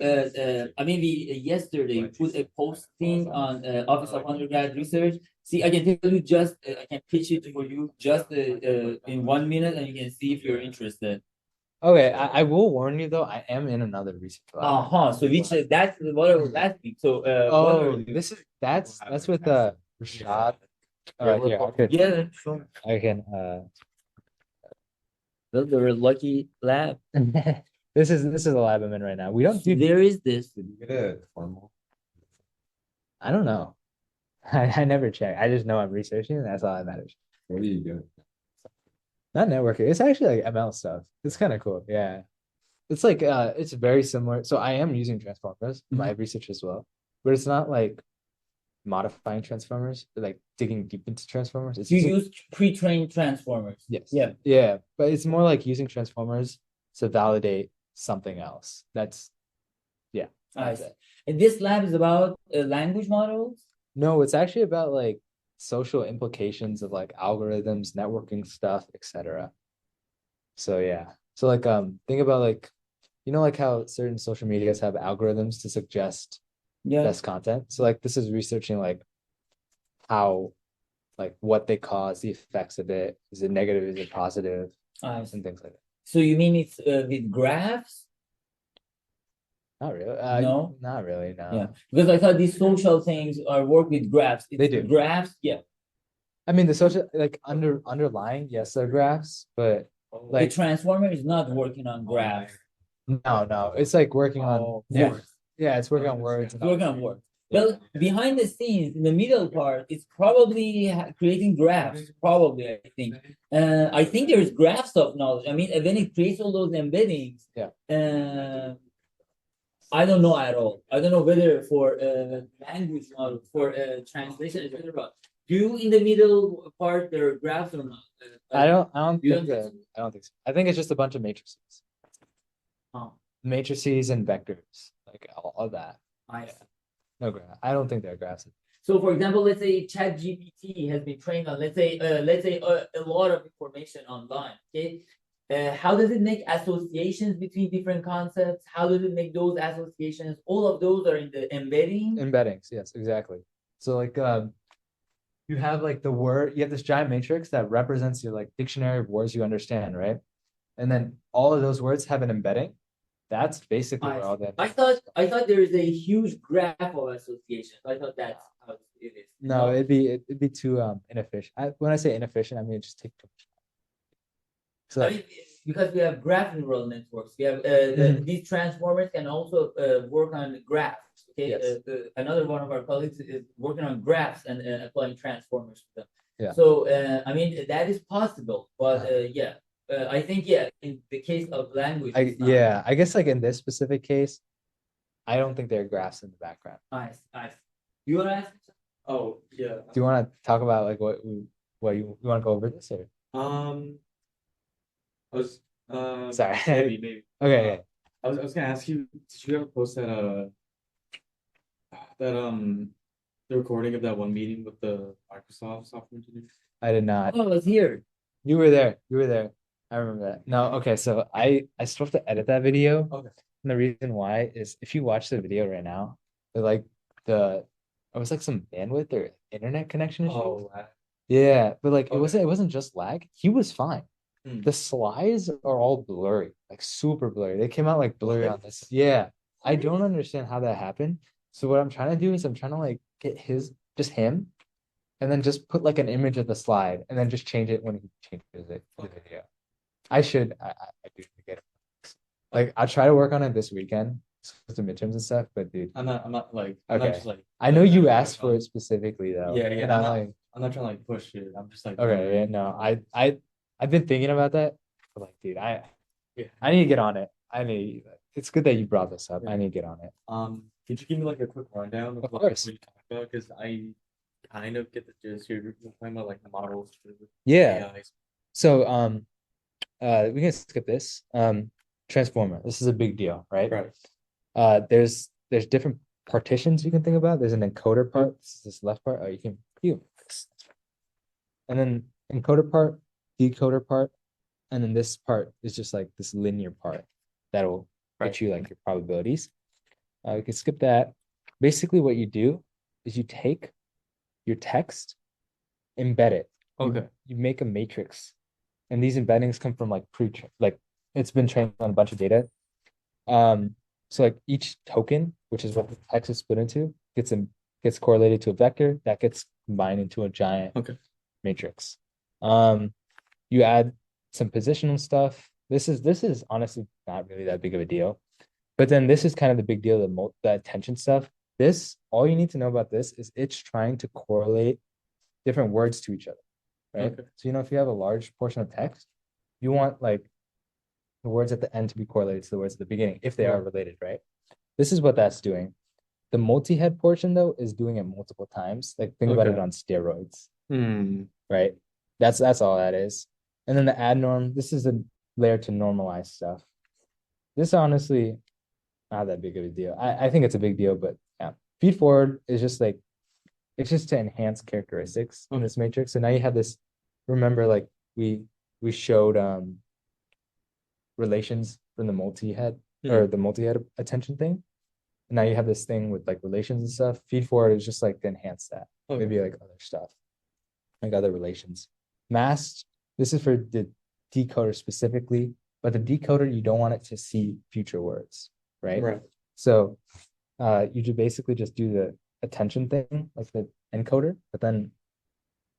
I mean, we yesterday put a posting on Office of Undergrad Research. See, I can tell you just. I can pitch it for you just in 1 minute, and you can see if you're interested. Okay, I will warn you though. I am in another research lab. So which that's what I was asking. So Oh, that's with Rashad. Here, yeah, sure. I can The lucky lab. This is the lab I'm in right now. We don't do. There is this. Did you get a formal? I don't know. I never check. I just know I'm researching, and that's all that matters. What are you doing? Not networking. It's actually like ML stuff. It's kind of cool. Yeah. It's like it's very similar. So I am using transformers in my research as well, but it's not like modifying transformers, like digging deep into transformers. It's You just- use pre-trained transformers. yes. Yeah. Yeah, but it's more like using transformers to validate something else. That's I see. And this lab is about language models. no, it's actually about like social implications of like algorithms, networking stuff, etc. So yeah. So like think about like like how certain social medias have algorithms to suggest Yeah. best content. So like this is researching like how like what they cause, the effects of it. Is it negative? Is it positive? I see. And things like that. So you mean it's with graphs? Not really. No? Not really. No. Yeah, because I thought these social things are work with graphs. They It's do. Graphs, yeah. I mean, the social like underlying, yes, they're graphs, but The like transformer is not working on graphs. no, it's like working on Words. yeah, it's working on words. It's working on words. Well, behind the scenes, in the middle part, it's probably creating graphs. Probably, I think. I think there's graph stuff knowledge. I mean, when it creates all those embeddings, Yeah. I don't know at all. I don't know whether for language model, for translation, etc. Do in the middle part there are graphs or not? I don't You think don't that think so? I don't think so. I think it's just a bunch of matrices. Oh, Matrices and vectors, like all that. I. No graph. I don't think they're graphs. So, for example, let's say ChatGPT has been trained on, let's say a lot of information online. Okay, how does it make associations between different concepts? How does it make those associations? All of those are in the embedding. Embeddings, yes, exactly. So like you have like the word, you have this giant matrix that represents your like dictionary of words you understand, right? And then all of those words have an embedding. That's basically where all that. I thought there is a huge graph of associations. I thought that's how it is. No, it'd be too inefficient. When I say inefficient, I mean it just take too much time. So I mean, because we have graph neural networks, we have these transformers can also work on graphs. Okay, Yes. Another one of our colleagues is working on graphs and applying transformers to them. Yeah. So I mean that is possible, but yeah, I think yeah, in the case of language, it's not. yeah, I guess like in this specific case, I don't think there are graphs in the background. Nice. You wanna ask? Oh, yeah. Do you want to talk about like what you want to go over this or? I was, Sorry. maybe. Okay. I was gonna ask you, did you ever post that, the recording of that one meeting with the Microsoft software engineers? I did not. Oh, it's here. You were there. You were there. I remember that. No, okay. So I still have to edit that video. Okay. And the reason why is if you watch the video right now, like it was like some bandwidth or internet connection issue. Oh, Yeah, but like Okay. it wasn't just lag. He was fine. Hmm. The slides are all blurry, like super blurry. They came out like blurry on this. Yeah. I don't understand how that happened. So what I'm trying to do is I'm trying to like get just him and then just put like an image of the slide and then just change it when he changes it to the video. I do need to get it. Like I'll try to work on it this weekend with the midterms and stuff, but dude, I'm not like, Okay. I know you asked for it specifically though. Yeah, And I'm like, I'm not trying to like push it. I'm just like. okay, yeah, no, I've been thinking about that. But like, dude, Yeah. I need to get on it. It's good that you brought this up. I need to get on it. Could you give me like a quick rundown Of like, course. what you talked about? Because I kind of get the gist. You're talking about like the models. For Yeah. AIs. So we can skip this. Transformer. This is a big deal, right? Right. There's different partitions you can think about. There's an encoder part. This is this left part. Oh, you can and then encoder part, decoder part, and then this part is just like this linear part that'll get you like your probabilities. We can skip that. Basically, what you do is you take your text, embed it. Okay. You make a matrix, and these embeddings come from like like it's been trained on a bunch of data. So like each token, which is what the text is split into, gets correlated to a vector that gets combined into a giant matrix. You add some positional stuff. This is honestly not really that big of a deal. But then this is kind of the big deal, the attention stuff. All you need to know about this is it's trying to correlate different words to each other, right? Okay. So, if you have a large portion of text, you want like the words at the end to be correlated to the words at the beginning, if they are related, right? This is what that's doing. The multi-head portion, though, is doing it multiple times. Like, think about it on steroids, right? That's all that is. And then the add norm, this is a layer to normalize stuff. This honestly, not that big of a deal. I think it's a big deal, but yeah. Feed forward is just like, it's just to enhance characteristics on this matrix. So now you have this, remember, like we showed relations from the multi-head or the multi-head attention thing. And now you have this thing with like relations and stuff. Feed forward is just like to enhance that. Maybe like other stuff, like other relations. Masked, this is for the decoder specifically, but the decoder, you don't want it to see future words, right? So you just basically just do the attention thing, like the encoder, but then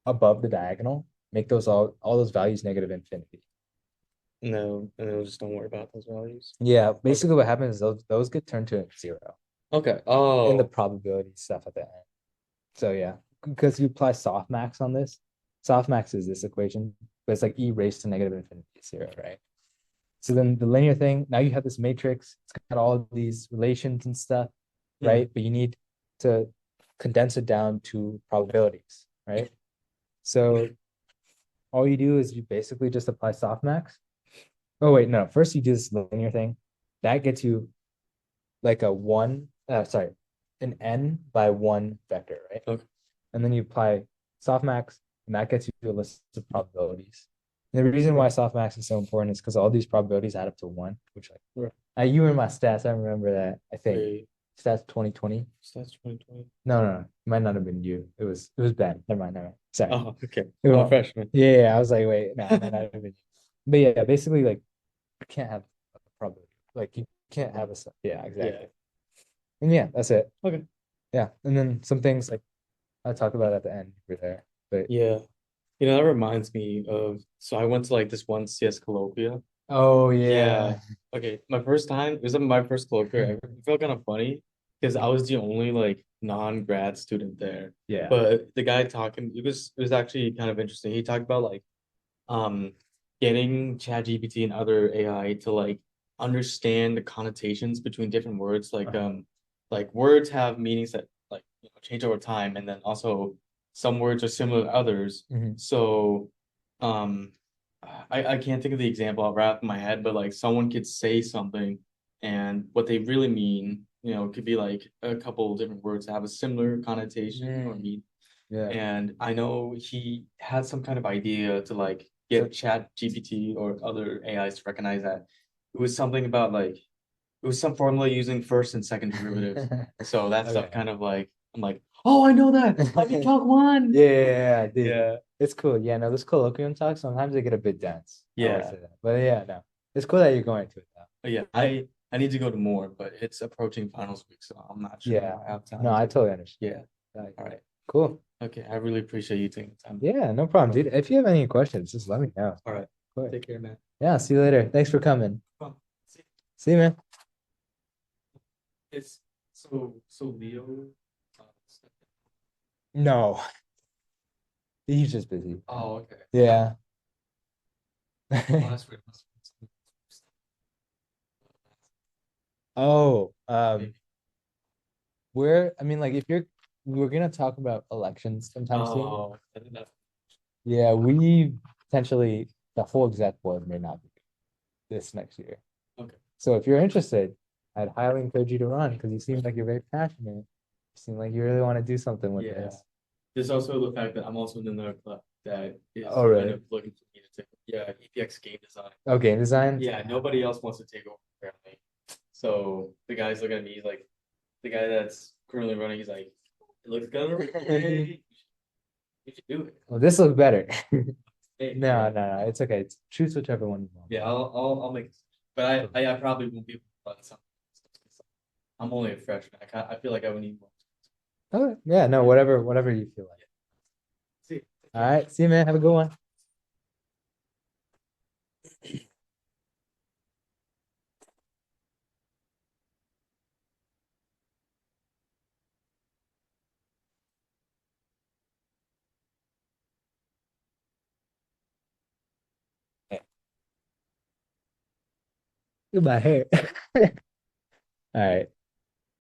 above the diagonal, make those all those values negative infinity. No, and then just don't worry about those values. Yeah, basically what happens is those get turned to zero Okay. in Oh. the probability stuff at the end. So yeah, because you apply softmax on this, softmax is this equation, but it's like e raised to negative infinity is zero, right? So then the linear thing, now you have this matrix, it's got all of these relations and stuff, right? But you need to condense it down to probabilities, right? So all you do is you basically just apply softmax. Oh wait, no, first you do this linear thing. That gets you like a one, sorry, an n by one vector, right? Okay. And then you apply softmax, and that gets you a list of probabilities. And the reason why softmax is so important is because all these probabilities add up to one, which like you were in my stats, I remember that. I think Wait, stats 2020. stats 2020. No, it might not have been you. It was Ben. Never mind. Sorry. Oh, okay. It I'm wa- a freshman. yeah, I was like, wait, no, it might not have been you. But yeah, basically, like, you can't have a probability. Like, you can't have yeah, exactly. And yeah, that's it. Okay. Yeah, and then some things like I'll talk about at the end over there. But Yeah. You know, that reminds me of, so I went to like this one CS colloquia. oh Yeah. Okay. My first time, it was my first colloquia ever. It felt kind of funny because I was the only like non-grad student there. yeah. But the guy talking, it was actually kind of interesting. He talked about like um getting ChatGPT and other AI to like understand the connotations between different words. Like words have meanings that like change over time, and then also some words are similar to others. Mhm. So um I can't think of the example right off my head, but like someone could say something and what they really mean, could be like a couple of different words that have a similar connotation or mean. Yeah. And I know he had some kind of idea to like get Chat GPT or other AIs to recognize that it was something about like it was some formula using first and second derivatives. So that stuff Okay. kind of like I'm like, oh, I know that. I can calc one. Yeah, dude. Yeah. It's cool. Yeah, no, this colloquium talk, sometimes they get a bit dense. I always Yeah. say that. But yeah, no. It's cool that you're going to it though. But yeah, I need to go to more, but it's approaching finals week, so I'm not sure Yeah. if I have time. No, I totally understand. Yeah. All right. Cool. Okay. I really appreciate you taking the time. Yeah, no problem, dude. If you have any questions, just let me know. All right. Cool. Take care, man. Yeah, see you later. Thanks for coming. Oh, See you, man. it's so Leo. No. He's just busy. Oh, okay. Yeah. Last week. Oh, I mean, like, we're gonna talk about elections sometime soon. Oh, I think that's Yeah, we potentially, the whole exec board may not be this next year. okay. So if you're interested, I'd highly encourage you to run because you seem like you're very passionate. You seem like you really want to do something with Yeah. this. There's also the fact that I'm also in another club that is Oh, really? kind of looking for me to take. Yeah, EPX game design. Oh, game design? Yeah, nobody else wants to take over apparently. So the guy's looking at me, he's like, the guy that's currently running, he's like, it looks kind of great. You should do it. Well, this looks better. Hey, No, it's okay. Choose whichever one you want. Yeah, I'll make. But I probably won't be able to run something. I'm only a freshman. I feel like I would need more. Oh, yeah, no, whatever you feel like. See. All right, see you, man. Have a good one. Look at my hair. All right.